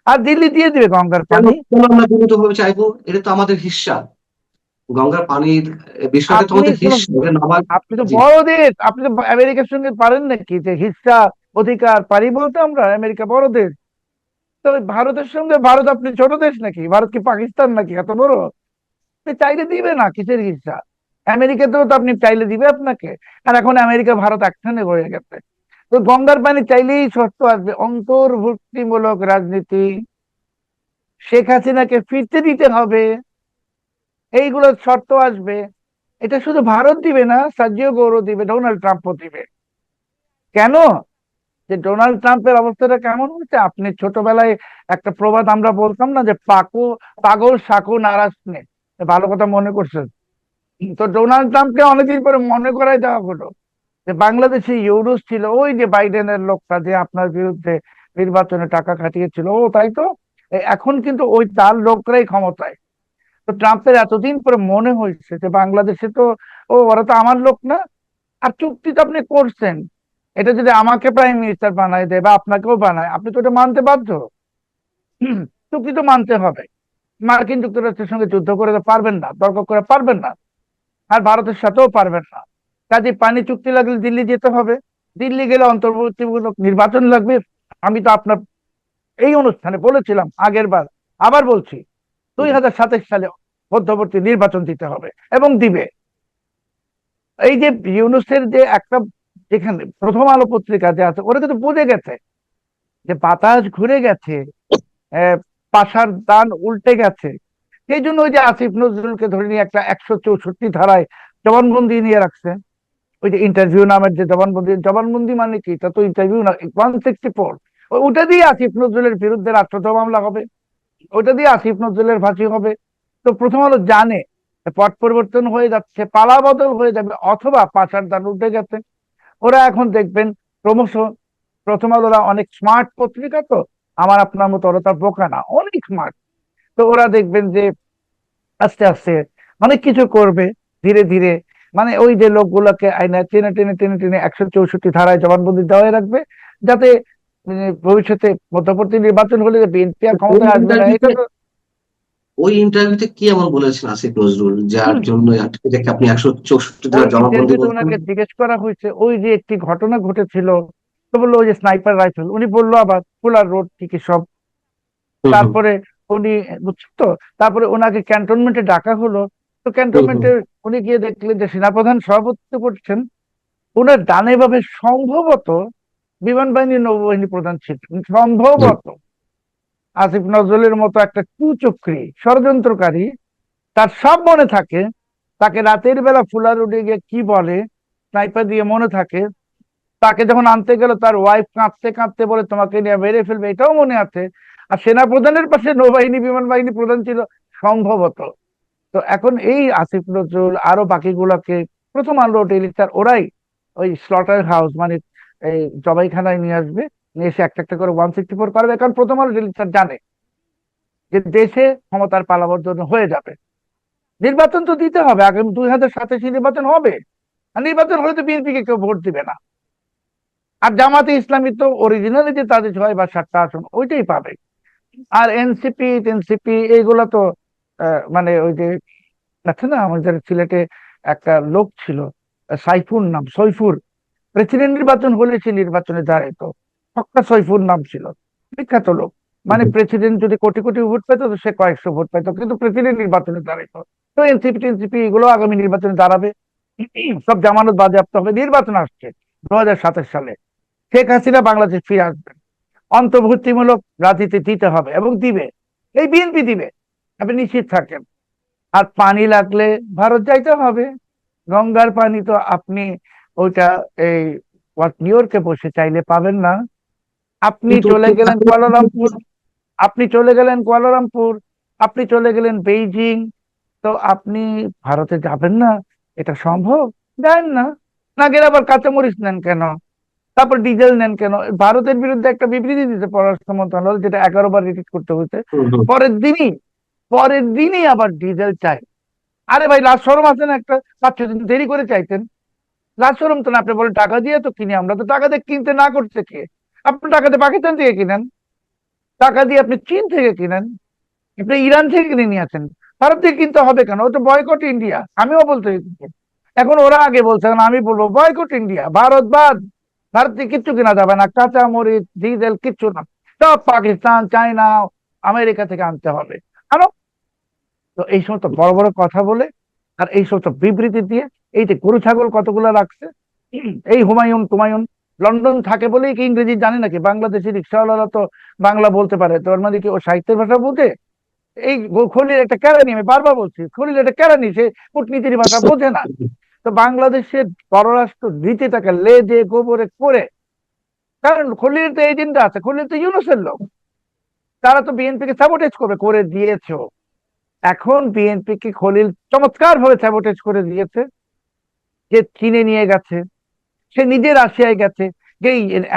আর দিল্লি দিয়ে দিবে গঙ্গার পানি। কেন আমরা বিনীত ভাবে চাইবো? এটা তো আমাদের হিস্সা, গঙ্গার পানির বিষয়টা তো আপনি আমাদের হিস্সা, এটা নামার। আপনি তো জি। বড় দেশ, আপনি তো আমেরিকার সঙ্গে পারেন নাকি যে হিস্সা অধিকার পারি বলতে? আমরা আমেরিকা বড় দেশ, তো ওই ভারতের সঙ্গে ভারত আপনি ছোট দেশ নাকি? ভারত কি পাকিস্তান নাকি এত বড়? আপনি চাইলে দিবে না, কিসের হিস্সা? আমেরিকাতেও তো আপনি চাইলে দিবে আপনাকে। আর এখন আমেরিকা ভারত একখানে হয়ে গেছে। তো গঙ্গার পানি চাইলেই শর্ত আসবে, অন্তর্ভুক্তিমূলক রাজনীতি, শেখ হাসিনাকে ফিরতে দিতে হবে, এইগুলো শর্ত আসবে। এটা শুধু ভারত দিবে না, সার্জিও গৌরব দিবে, ডোনাল্ড ট্রাম্পও দিবে। কেন? যে ডোনাল্ড ট্রাম্পের অবস্থাটা কেমন হচ্ছে, আপনি ছোটবেলায় একটা প্রবাদ আমরা বলতাম না, যে পাগল শাকু নারাজ নে, ভালো কথা মনে করছেন? তো ডোনাল্ড ট্রাম্পকে অনেকদিন পরে মনে করাই দেওয়া হলো যে বাংলাদেশে ইউনুস ছিল, ওই যে বাইডেনের লোকটা যে আপনার বিরুদ্ধে নির্বাচনে টাকা খাটিয়েছিল, ও তাই তো, এখন কিন্তু ওই তার লোকরাই ক্ষমতায়। তো ট্রাম্পের এতদিন পরে মনে হয়েছে যে বাংলাদেশে তো, ওরা তো আমার লোক না। আর চুক্তি তো আপনি করছেন, এটা যদি আমাকে প্রাইম মিনিস্টার বানায় দেয় বা আপনাকেও বানায়, আপনি তো এটা মানতে বাধ্য। চুক্তি তো মানতে হবে। মার্কিন যুক্তরাষ্ট্রের সঙ্গে যুদ্ধ করে তো পারবেন না, তর্ক করে পারবেন না, আর ভারতের সাথেও পারবেন না। কাজে পানি চুক্তি লাগলে দিল্লি যেতে হবে, দিল্লি গেলে অন্তর্বর্তীমূলক নির্বাচন লাগবে। আমি তো আপনার এই অনুষ্ঠানে বলেছিলাম আগের বার, আবার বলছি, 2027 সালে মধ্যবর্তী নির্বাচন দিতে হবে, এবং দিবে। এই যে ইউনুসের যে একটা, যেখানে প্রথম আলো পত্রিকা যে আছে, ওরা কিন্তু বুঝে গেছে যে বাতাস ঘুরে গেছে, পাশার দান উল্টে গেছে। সেই জন্য ওই যে আসিফ নজরুলকে ধরে নিয়ে একটা 164 ধারায় জবানবন্দি নিয়ে রাখছে। ওই যে ইন্টারভিউ নামের যে জবানবন্দি, জবানবন্দি মানে কি, তা তো ইন্টারভিউ না, 164, ওটা দিয়ে আসিফ নজরুলের বিরুদ্ধে রাষ্ট্রদ্রোহ মামলা হবে, ওটা দিয়ে আসিফ নজরুলের ফাঁসি হবে। তো প্রথম আলো জানে পট পরিবর্তন হয়ে যাচ্ছে, পালা বদল হয়ে যাবে, অথবা পাশার দান উঠে গেছে। ওরা এখন দেখবেন ক্রমশ, প্রথম আলোরা অনেক স্মার্ট পত্রিকা, তো আমার আপনার মতো ওরা তার বোকা না, অনেক স্মার্ট। তো ওরা দেখবেন যে আস্তে আস্তে অনেক কিছু করবে, ধীরে ধীরে। মানে ওই যে লোকগুলোকে আইনা টেনে টেনে টেনে টেনে 164 ধারায় জবানবন্দি দেওয়াই রাখবে, যাতে ভবিষ্যতে মধ্যবর্তী নির্বাচন হলে যে বিএনপি আর ওই ক্ষমতায় আসবে না, এটা ইন্টারভিউতে তো। ওই ইন্টারভিউতে কি এমন বলেছেন আসিফ নজরুল, যার জন্য এটাকে আপনি 164 ওই ধারা জবাববন্দি ইন্টারভিউতে বলছেন? ওনাকে জিজ্ঞেস করা হয়েছে, ওই যে একটি ঘটনা ঘটেছিল, তো বললো ওই যে স্নাইপার রাইফেল, উনি বললো আবার ফুলার রোড কি কি সব। হুম হুম তারপরে উনি, বুঝছেন তো, তারপরে ওনাকে ক্যান্টনমেন্টে ডাকা হলো। তো হুম হুম ক্যান্টনমেন্টে উনি গিয়ে দেখলেন যে সেনাপ্রধান সভাপতিত্ব করছেন, ওনার ডানে ভাবে সম্ভবত বিমান বাহিনী নৌবাহিনী প্রধান ছিলেন, হুম সম্ভবত আসিফ নজরুলের মতো একটা কুচক্রী ষড়যন্ত্রকারী, তার সব মনে থাকে। তাকে রাতের বেলা ফুলার উঠে গিয়ে কি বলে, স্নাইপার দিয়ে মনে থাকে। তাকে যখন আনতে গেল, তার ওয়াইফ কাঁদতে কাঁদতে বলে তোমাকে নিয়ে মেরে ফেলবে, এটাও মনে আছে। আর সেনা প্রধানের পাশে নৌবাহিনী বিমান বাহিনী প্রধান ছিল সম্ভবত। তো এখন এই আসিফ নজরুল আরো বাকিগুলোকে প্রথম আলো টেলিস্টার ওরাই ওই স্লটার হাউস, মানে এই জবাইখানায় নিয়ে আসবে, নিয়ে এসে একটা একটা করে 164 করবে। কারণ প্রথম আলো টেলিস্টার জানে যে দেশে ক্ষমতার পালাবর্তন হয়ে যাবে, নির্বাচন তো দিতে হবে, আগামী 2027 নির্বাচন হবে, আর নির্বাচন হলে তো বিএনপি কে কেউ ভোট দিবে না। আর জামাতে ইসলামী তো অরিজিনালি যে তাদের 6 বা 7টা আসন ওইটাই পাবে। আর এনসিপি এনসিপি এইগুলা তো মানে ওই যে আছে না, আমাদের সিলেটে একটা লোক ছিল, সাইফুর নাম, সৈফুর, প্রেসিডেন্ট নির্বাচন হলে সে নির্বাচনে দাঁড়াইতো। হক্কা সৈফুর নাম ছিল, বিখ্যাত লোক। মানে প্রেসিডেন্ট যদি কোটি কোটি ভোট পেতো তো সে কয়েকশো ভোট পেতো, কিন্তু প্রেসিডেন্ট নির্বাচনে দাঁড়াইতো। তো এনসিপি টেনসিপি এগুলো আগামী নির্বাচনে দাঁড়াবে, সব জামানত বাজেয়াপ্ত হবে। নির্বাচন আসছে 2027 সালে, শেখ হাসিনা বাংলাদেশ ফিরে আসবেন, অন্তর্ভুক্তিমূলক রাজনীতি দিতে হবে এবং দিবে, এই বিএনপি দিবে, আপনি নিশ্চিত থাকেন। আর পানি লাগলে ভারত যাইতে হবে, গঙ্গার পানি তো আপনি ওইটা এই নিউ ইয়র্কে বসে চাইলে পাবেন না। আপনি চলে গেলেন কুয়ালালামপুর, আপনি চলে গেলেন কুয়ালালামপুর, আপনি চলে গেলেন বেইজিং, তো আপনি ভারতে যাবেন না? এটা সম্ভব? যান না। না গেলে আবার কাঁচামরিচ নেন কেন, তারপর ডিজেল নেন কেন? ভারতের বিরুদ্ধে একটা বিবৃতি দিতে পররাষ্ট্র মন্ত্রণালয়, যেটা 11 বার রিপিট করতে হয়েছে, পরের দিনই আবার ডিজেল চাই। আরে ভাই, লাজ শরম আছে না একটা? 5-6 দিন দেরি করে চাইতেন, লাজ শরম তো না? আপনি বলেন টাকা দিয়ে তো কিনি, আমরা তো টাকা দিয়ে কিনতে না করছে কে? আপনি টাকা দিয়ে পাকিস্তান থেকে কিনেন, টাকা দিয়ে আপনি চীন থেকে কিনেন, আপনি ইরান থেকে কিনে নিয়ে আসেন। ভারত থেকে কিনতে হবে কেন? ওটা বয়কট ইন্ডিয়া, আমিও বলতে চাইছি। এখন ওরা আগে বলছে, এখন আমি বলবো বয়কট ইন্ডিয়া, ভারত বাদ। ভারত থেকে কিচ্ছু কেনা যাবে না, কাঁচা মরিচ ডিজেল কিচ্ছু না, সব পাকিস্তান, চায়না, আমেরিকা থেকে আনতে হবে। আরো তো এই সমস্ত বড় বড় কথা বলে আর এই সমস্ত বিবৃতি দিয়ে, এই যে গরু ছাগল কতগুলো রাখছে, এই হুমায়ুন তুমায়ুন লন্ডন থাকে বলেই কি ইংরেজি জানে নাকি? বাংলাদেশি রিক্সাওয়ালারা তো বাংলা বলতে পারে, তোর মানে কি ও সাহিত্যের ভাষা বোঝে? এই খলিল একটা কেরানি, আমি বারবার বলছি, খলিল একটা কেরানি, সে কূটনীতির ভাষা বোঝে না। তো বাংলাদেশের পররাষ্ট্র নীতিটাকে লেজে গোবরে করে, কারণ খলিল তো এজেন্ডা আছে, খলিল তো ইউনূসের লোক, তারা তো বিএনপি কে স্যাবোটেজ করবে, করে দিয়েছো। এখন বিএনপি কে খলিল চমৎকার ভাবে স্যাবোটেজ করে দিয়েছে, যে চীনে নিয়ে গেছে, সে নিজে রাশিয়ায় গেছে, যে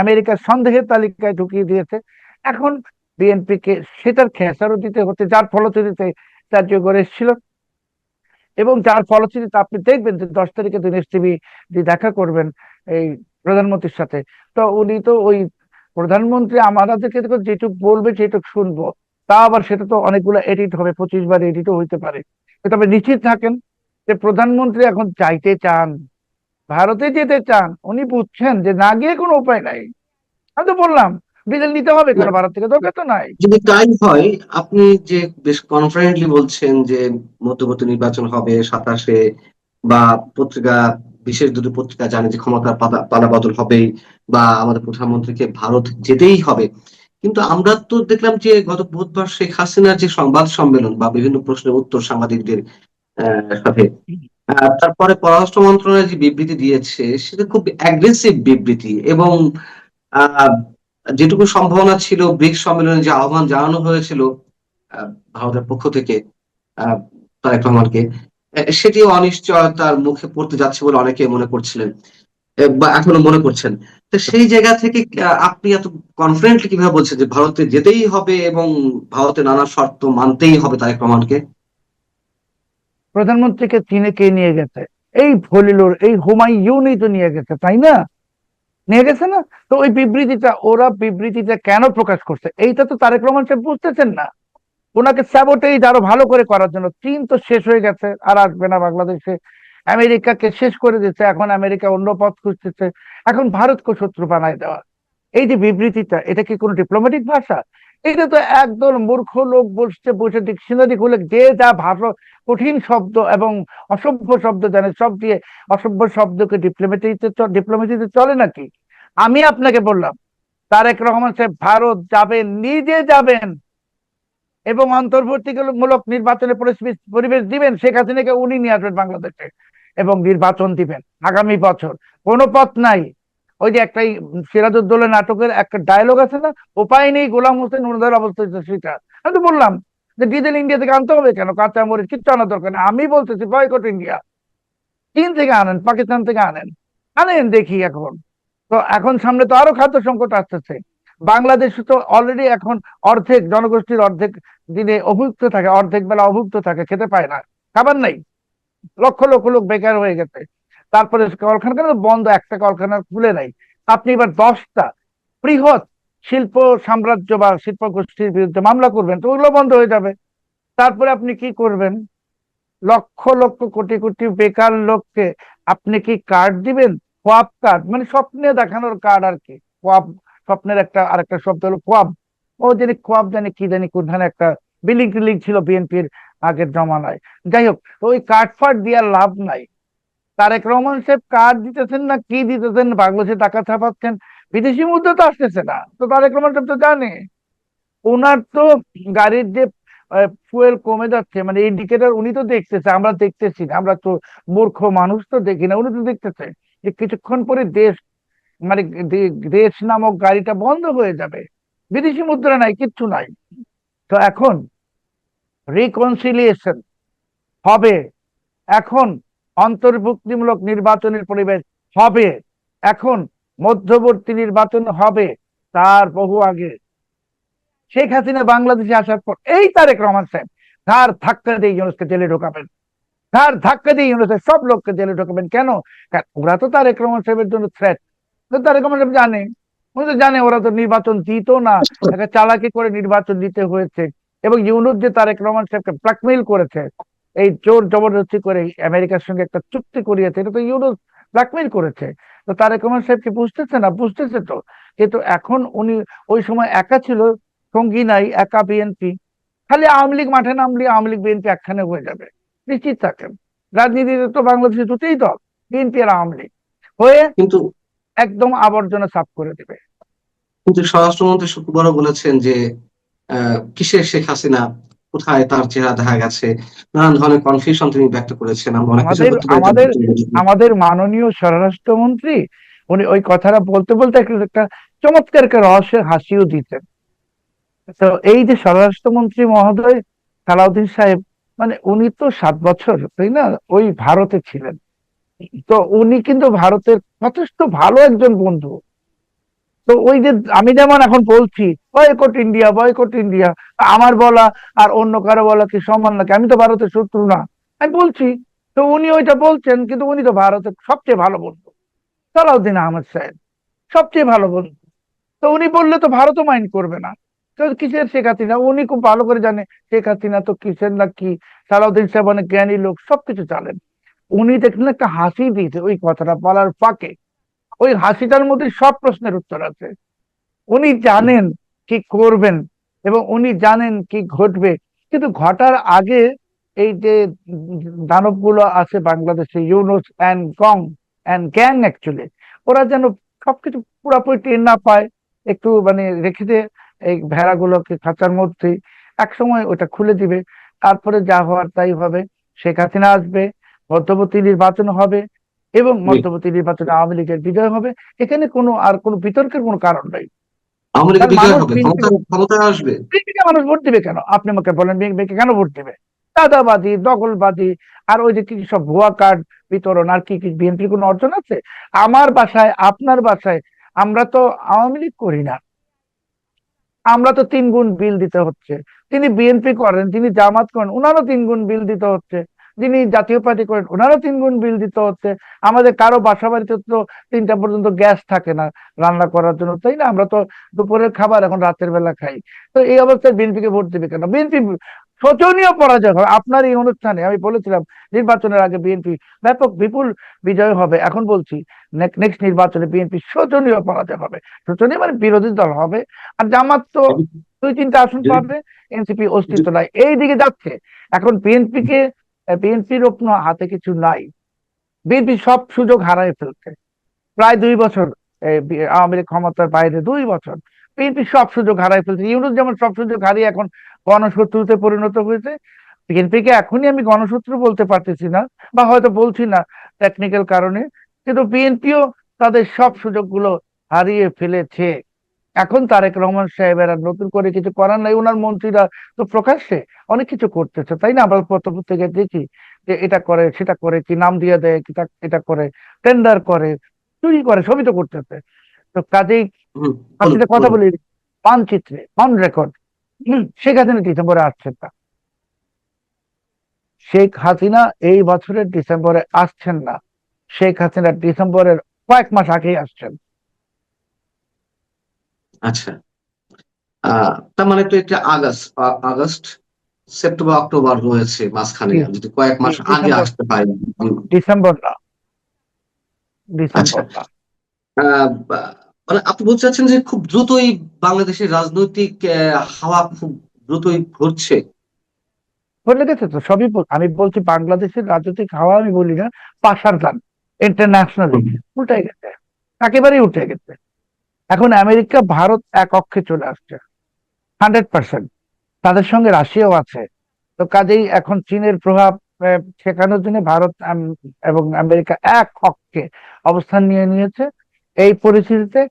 আমেরিকার সন্দেহের তালিকায় ঢুকিয়ে দিয়েছে। এখন বিএনপি কে সেটার খেসারও দিতে হচ্ছে, যার ফলশ্রুতিতে কার্যকর এসেছিল, এবং যার ফলশ্রুতিতে আপনি দেখবেন যে 10 তারিখে দিনেশ টিভি যে দেখা করবেন এই প্রধানমন্ত্রীর সাথে, তো উনি তো ওই প্রধানমন্ত্রী আমাদেরকে যেটুক বলবে সেটুক শুনবো, তা আবার সেটা তো অনেকগুলো এডিট হবে, 25 বার এডিটও হইতে পারে। তবে নিশ্চিত থাকেন যে প্রধানমন্ত্রী এখন চাইতে চান, ভারতে যেতে চান, উনি বুঝছেন যে না গিয়ে কোনো উপায় নাই। আমি তো বললাম, ডিজেল নিতে হবে কেন ভারত থেকে? দরকার তো নাই। যদি তাই হয়, আপনি যে বেশ কনফিডেন্টলি বলছেন যে মধ্যবর্তী নির্বাচন হবে 27-এ, বা পত্রিকা, বিশেষ দুটো পত্রিকা জানে যে ক্ষমতার পালা বদল হবে, বা আমাদের প্রধানমন্ত্রীকে ভারত যেতেই হবে, কিন্তু আমরা তো দেখলাম যে গত বুধবার শেখ হাসিনার যে সংবাদ সম্মেলন বা বিভিন্ন প্রশ্নের উত্তর সাংবাদিকদের সাথে, তারপরে পররাষ্ট্র মন্ত্রণালয় যে বিবৃতি দিয়েছে সেটা খুব অ্যাগ্রেসিভ বিবৃতি, এবং আহ যেটুকু সম্ভাবনা ছিল ব্রিক্স সম্মেলনে যে আহ্বান জানানো হয়েছিল আহ, ভারতের পক্ষ থেকে আহ, তারেক রহমানকে, সেটিও অনিশ্চয়তার মুখে পড়তে যাচ্ছে বলে অনেকে মনে করছিলেন, বা এখনো মনে করছেন। তো সেই জায়গা থেকে আপনি এত কনফিডেন্টলি কিভাবে বলছেন যে ভারতে যেতেই হবে এবং ভারতের নানা শর্ত মানতেই হবে তারেক রহমানকে? প্রধানমন্ত্রীকে চীনে কে নিয়ে গেছে? এই খলিলুর, এই হুমায়ুনই তো নিয়ে গেছে, তাই না? নিয়ে গেছে না? তো ওই বিবৃতিটা, ওরা বিবৃতিটা কেন প্রকাশ করছে এইটা তো তারেক রহমান সাহেব বুঝতেছেন না। ওনাকে স্যাবোটেজ আরো ভালো করে করার জন্য, চীন তো শেষ হয়ে গেছে, আর আসবে না বাংলাদেশে, আমেরিকাকে শেষ করে দিচ্ছে, এখন আমেরিকা অন্য পথ খুঁজতেছে, এখন ভারতকে শত্রু বানায় দেওয়া। এই যে বিবৃতিটা, এটা কি কোনো ডিপ্লোম্যাটিক ভাষা? এটা তো একদল মূর্খ লোক বসে বসে ডিকশনারি খুলে যে যা ভাষা, কঠিন শব্দ এবং অসভ্য শব্দ জানে, সব দিয়ে অসভ্য শব্দকে ডিপ্লোমেসিতে চলে নাকি? আমি আপনাকে বললাম, তারেক রহমান সাহেব ভারত যাবেন, নিজে যাবেন, এবং অন্তর্বর্তীমূলক নির্বাচনের পরিবেশ দিবেন, শেখ হাসিনাকে উনি নিয়ে আসবেন বাংলাদেশে, এবং নির্বাচন দিবেন আগামী বছর। কোনো পথ নাই। ওই যে একটা সিরাজউদ্দৌলা নাটকের একটা ডায়লগ আছে না, উপায় নেই গোলাম হোসেন উনাদের অবস্থা হচ্ছে সেটা। আমি তো বললাম যে ডিজেল ইন্ডিয়া থেকে আনতে হবে কেন? কাঁচা মরিচ কিচ্ছু আনার দরকার নেই, আমি বলতেছি বয়কট ইন্ডিয়া। চীন থেকে আনেন, পাকিস্তান থেকে আনেন, আনেন দেখি এখন। তো এখন সামনে তো আরো খাদ্য সংকট আসতেছে। বাংলাদেশ তো অলরেডি এখন অর্ধেক জনগোষ্ঠীর অর্ধেক দিনে অভুক্ত থাকে, অর্ধেক বেলা অভুক্ত থাকে, খেতে পায় না, খাবার নাই, লক্ষ লক্ষ লোক বেকার হয়ে গেছে। তারপরে কলকারখানা তো বন্ধ, একটা কলকারখানা খুলে নাই। আপনি এবার 10টা বৃহৎ শিল্প সাম্রাজ্য বা শিল্প গোষ্ঠীর বিরুদ্ধে মামলা করবেন, তো ওগুলো বন্ধ হয়ে যাবে। তারপরে আপনি কি করবেন? লক্ষ লক্ষ কোটি কোটি বেকার লোককে আপনি কি কার্ড দিবেন? কোয়াব কার্ড, মানে স্বপ্নে দেখানোর কার্ড আর কি। কোয়াব, স্বপ্নের একটা আরেকটা শব্দ হলো কোয়াব। ও জানি কোয়াব, জানি কি জানি কোনখানে একটা বিলিং টিলিং ছিল বিএনপির আগের জমানায়। যাই হোক, তো ওই কার্ড ফার্ড দিয়ে লাভ নাই। তারেক রহমান সাহেব কার্ড দিতেছেন না কি দিতেছেন, বাংলাদেশে টাকা ছাপাচ্ছেন, বিদেশি মুদ্রা তো আসতেছে না। তো তারেক রহমান সাহেব তো জানে, ওনার তো গাড়ির যে ফুয়েল কমে যাচ্ছে, মানে ইন্ডিকেটর উনি তো দেখতেছে, আমরা দেখতেছি না, আমরা তো মূর্খ মানুষ, তো দেখি না, উনি তো দেখতেছে যে কিছুক্ষণ পরে দেশ, মানে দেশ নামক গাড়িটা বন্ধ হয়ে যাবে, বিদেশি মুদ্রা নাই, কিচ্ছু নাই। তো এখন রিকনসিলিয়েশন হবে, এখন অন্তর্ভুক্তিমূলক নির্বাচনের পরিবেশ হবে, এখন মধ্যবর্তী নির্বাচন হবে। তার বহু আগে শেখ হাসিনা বাংলাদেশে আসার পর এই তারেক রহমান সাহেব ঘাড় ধাক্কা দিয়ে ইউনূসকে জেলে ঢোকাবেন, ঘাড় ধাক্কা দিয়ে ইউনূসের সব লোককে জেলে ঢোকাবেন। কেন? কারণ ওরা তো তারেক রহমান সাহেবের জন্য থ্রেট। তারেক রহমান সাহেব জানে, উনি তো জানে ওরা তো নির্বাচন দিত না, একটা চালাকি করে নির্বাচন দিতে হয়েছে। এবং ইউনূস যে তারেক রহমান সাহেবকে ব্ল্যাকমেইল করেছে, এই জোর জবরদস্তি করে আমেরিকার সঙ্গে একটা চুক্তি করিয়েছে, এটা তো ইউনূস ব্ল্যাকমেইল করেছে। তো তারেক রহমান সাহেব কি বুঝতেছে না? বুঝতেছে তো। কিন্তু এখন উনি ওই সময় একা ছিল, সঙ্গী নাই, একা বিএনপি। খালি আওয়ামী লীগ মাঠে নামলে আওয়ামী লীগ বিএনপি একখানে হয়ে যাবে, নিশ্চিত থাকেন। রাজনীতিতে তো বাংলাদেশে দুটোই দল, বিএনপি আর আওয়ামী লীগ, হয়ে কিন্তু একদম আবর্জনা সাফ করে দেবে। কিন্তু স্বরাষ্ট্রমন্ত্রী শুক্রবারও বলেছেন যে কিসের শেখ হাসিনা, কোথায় তার চেহারা দেখা গেছে, নানান ধরনের কনফিউশন তিনি ব্যক্ত করেছেন। আমরা অনেক কিছু আমাদের করতে পারি আমাদের আমাদের মাননীয় স্বরাষ্ট্রমন্ত্রী, উনি ওই কথাটা বলতে বলতে একটা চমৎকার একটা রহস্যের হাসিও দিতেন। তো এই যে স্বরাষ্ট্রমন্ত্রী মহোদয় সালাউদ্দিন সাহেব, মানে উনি তো 7 বছর, তাই না, ওই ভারতে ছিলেন। তো উনি কিন্তু ভারতের যথেষ্ট ভালো একজন বন্ধু। তো ওই যে আমি যেমন এখন বলছি বয়কট ইন্ডিয়া, বয়কট ইন্ডিয়া, আমার বলা আর অন্য কারো বলা কি সমান নাকি? আমি তো ভারতের শত্রু না, আমি বলছি। তো উনি ওইটা বলছেন, কিন্তু উনি তো ভারতের সবচেয়ে ভালো বন্ধু, সালাউদ্দিন আহমেদ সাহেব সবচেয়ে ভালো বন্ধু। তো উনি বললে তো ভারতও মাইন্ড করবে না। তো কিসের শেখ হাসিনা, উনি খুব ভালো করে জানে শেখ হাসিনা তো কিসের না কি। সালাউদ্দিন সাহেব অনেক জ্ঞানী লোক, সবকিছু জানেন। উনি দেখলেন একটা হাসি দিয়েছে ওই কথাটা বলার ফাঁকে, ওই হাসিটার মধ্যে সব প্রশ্নের উত্তর আছে। উনি জানেন কি করবেন এবং উনি জানেন কি ঘটবে। কিন্তু ঘটার আগে এই যে দানবগুলো আছে বাংলাদেশে, ইউনুস অ্যান্ড গ্যাং অ্যাকচুয়ালি, ওরা যেন সবকিছু পুরোপুরি টের না পায়, একটু মানে রেখে দে এই ভেড়াগুলোকে খাঁচার মধ্যে, এক সময় ওটা খুলে দিবে। তারপরে যা হওয়ার তাই হবে। শেখ হাসিনা আসবে, মধ্যবর্তী নির্বাচন হবে, এবং মধ্যবর্তী নির্বাচনে আওয়ামী লীগের বিজয় হবে। এখানে কোনো বিতর্কের কোনো কারণ নাই। আওয়ামী লীগের কারণ বিজয় মানুষ হবে, ক্ষমতায় আসবে। বিএনপিকে মানুষ ভোট দিবে কেন? আপনি আমাকে বলেন, বিএনপিকে কেন ভোট দিবে? চাঁদাবাজি, দখলবাজি, আর ওই যে কি সব ভুয়া কার্ড বিতরণ, আর কি কি বিএনপির কোনো অর্জন আছে? আমার বাসায়, আপনার বাসায় আমরা তো আওয়ামী লীগ করি না, আমরা তো 3 গুণ বিল দিতে হচ্ছে। তিনি বিএনপি করেন, তিনি জামাত করেন, ওনারও 3 গুণ বিল দিতে হচ্ছে। যিনি জাতীয় পার্টি করেন, ওনারও 3 গুণ বিল দিতে হচ্ছে। আমাদের কারো বাসা বাড়িতে তো 3টা পর্যন্ত গ্যাস থাকে না রান্না করার জন্য, তাই না? আমরা তো দুপুরের খাবার এখন রাতের বেলা খাই। তো এই অবস্থায় বিএনপিকে ভোট দিবে কেন? বিএনপি শোচনীয় পরাজয় হবে। আপনার এই অনুষ্ঠানে আমি বলেছিলাম নির্বাচনের আগে বিএনপি ব্যাপক বিপুল বিজয় হবে। এখন বলছি নেক্সট নির্বাচনে বিএনপি শোচনীয় পরাজয় হবে। শোচনীয় মানে বিরোধী দল হবে। আর জামাত তো 2-3টা আসন পাবে, এনসিপি অস্তিত্ব নাই, এই দিকে যাচ্ছে। এখন বিএনপির কোনো হাতে কিছু নাই। বিএনপি সব সুযোগ হারায় ফেলছে প্রায় 2 বছর। আওয়ামী লীগ ক্ষমতার বাইরে 2 বছর বিএনপি সব সুযোগ হারায় ফেলছে। ইউনূস যেমন সব সুযোগ হারিয়ে এখন গণশত্রুতে পরিণত হয়েছে, বিএনপিকে এখনই আমি গণশত্রু বলতে পারতেছি না, বা হয়তো বলছি না টেকনিক্যাল কারণে, কিন্তু বিএনপিও তাদের সব সুযোগগুলো হারিয়ে ফেলেছে। এখন তারেক রহমান সাহেবের আর নতুন করে কিছু করার নাই। ওনার মন্ত্রীরা তো প্রকাশ্যে অনেক কিছু করতেছে, তাই না? আমরা পত্র থেকে দেখি যে এটা করে, সেটা করে, কি নাম দিয়ে দেয়, কি এটা করে, টেন্ডার করে, চুরি করে, সবই তো করতেছে। তো কাজেই আপনার সাথে কথা বলি, মানচিত্রে অন রেকর্ড শেখ হাসিনা ডিসেম্বরে আসছেন না। শেখ হাসিনা এই বছরের ডিসেম্বরে আসছেন না। শেখ হাসিনা ডিসেম্বরের কয়েক মাস আগেই আসছেন। আচ্ছা, তার মানে তো একটা আগস্ট সেপ্টেম্বর অক্টোবর রয়েছে মাঝখানে, যদি কয়েক মাস আগে ডিসেম্বর, আসতে পারে। ডিসেম্বর না, ডিসেম্বর না। মানে আপনি বলতে চাচ্ছেন যে খুব দ্রুতই বাংলাদেশের রাজনৈতিক হাওয়া খুব দ্রুতই ঘুরছে। বলে গেছে তো সবই আমি বলছি বাংলাদেশের রাজনৈতিক হাওয়া আমি বলি না, পাশার দান ইন্টারন্যাশনালি উল্টে গেছে, একেবারেই উঠে গেছে। এখন আমেরিকা ভারত এক অক্ষে চলে আসছে 100%। তাদের সঙ্গে রাশিয়াও আছে। তো কাজেই এখন চীনের প্রভাব ঠেকানোর জন্য ভারত এবং আমেরিকা এক অক্ষে অবস্থান নিয়ে নিয়েছে। এই পরিস্থিতিতে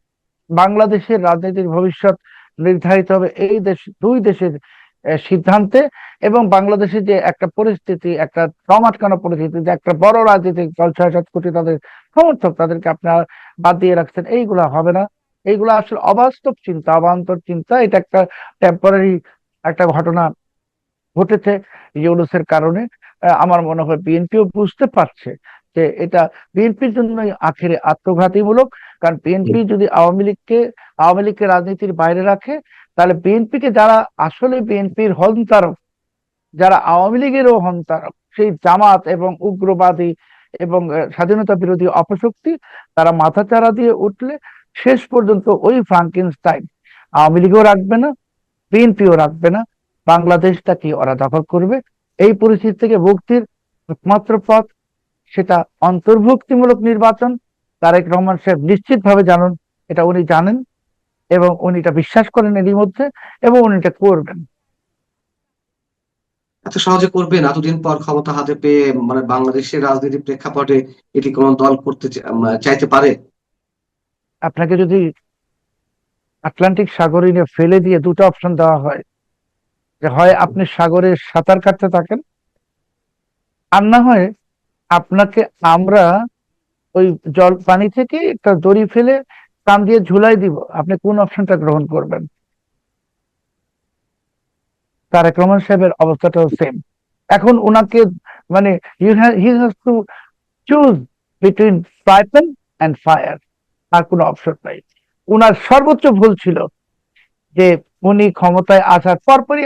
বাংলাদেশের রাজনীতির ভবিষ্যৎ নির্ধারিত হবে এই দুই দেশের সিদ্ধান্তে। এবং বাংলাদেশের যে একটা পরিস্থিতি, একটা আটকানো পরিস্থিতি, যে একটা বড় রাজনৈতিক দল 6-7 কোটি তাদের সমর্থক, তাদেরকে আপনারা বাদ দিয়ে রাখছেন, এইগুলা হবে না। এইগুলা আসলে অবাস্তব চিন্তা, অবান্তর চিন্তা। এটা একটা টেম্পোরারি একটা ঘটনা ঘটেছে ইউনূসের কারণে। আমার মনে হয় বিএনপিও বুঝতে পারছে যে এটা বিএনপির জন্যই আখেরে আত্মঘাতীমূলক। কারণ বিএনপি যদি আওয়ামী লীগকে রাজনীতির বাইরে রাখে, তাহলে বিএনপিকে যারা আসলে বিএনপির হন্তারক, যারা আওয়ামী লীগেরও হন্তারক, সেই জামাত এবং উগ্রবাদী এবং স্বাধীনতা বিরোধী অপশক্তি, তারা মাথাচাড়া দিয়ে উঠলে শেষ পর্যন্ত ওই ফ্রাঙ্কেনস্টাইন আওয়ামী লীগও রাখবে না, বিএনপিও রাখবে না, বাংলাদেশটাকে ওরা দখল করবে। এই পরিস্থিতি থেকে মুক্তির একমাত্র পথ সেটা অন্তর্ভুক্তিমূলক নির্বাচন। তারেক রহমান সাহেব নিশ্চিতভাবে জানেন, এটা উনি জানেন এবং উনি এটা বিশ্বাস করেন এরই মধ্যে, এবং উনি এটা করবেন। এত সহজে করবেন? এতদিন পর ক্ষমতা হাতে পেয়ে মানে বাংলাদেশের রাজনীতির প্রেক্ষাপটে এটি কোন দল করতে চাইতে পারে? আপনাকে যদি আটলান্টিক সাগরে নিয়ে ফেলে দিয়ে দুটো অপশন দেওয়া হয়, যে হয় আপনি সাগরে সাঁতার কাটতে থাকেন, আর না হয় আপনাকে আমরা ওই জল পানি থেকে একটা দড়ি ফেলে কান দিয়ে ঝুলাই দিব, আপনি কোন অপশনটা গ্রহণ করবেন? তারেক রহমান সাহেবের অবস্থাটাও সেম। এখন উনাকে মানে he has to choose between fry and fire, আর কোনো অপশন নাই। উনার সর্বোচ্চ ভুল ছিল যে উনি ক্ষমতায় আসার পরপরই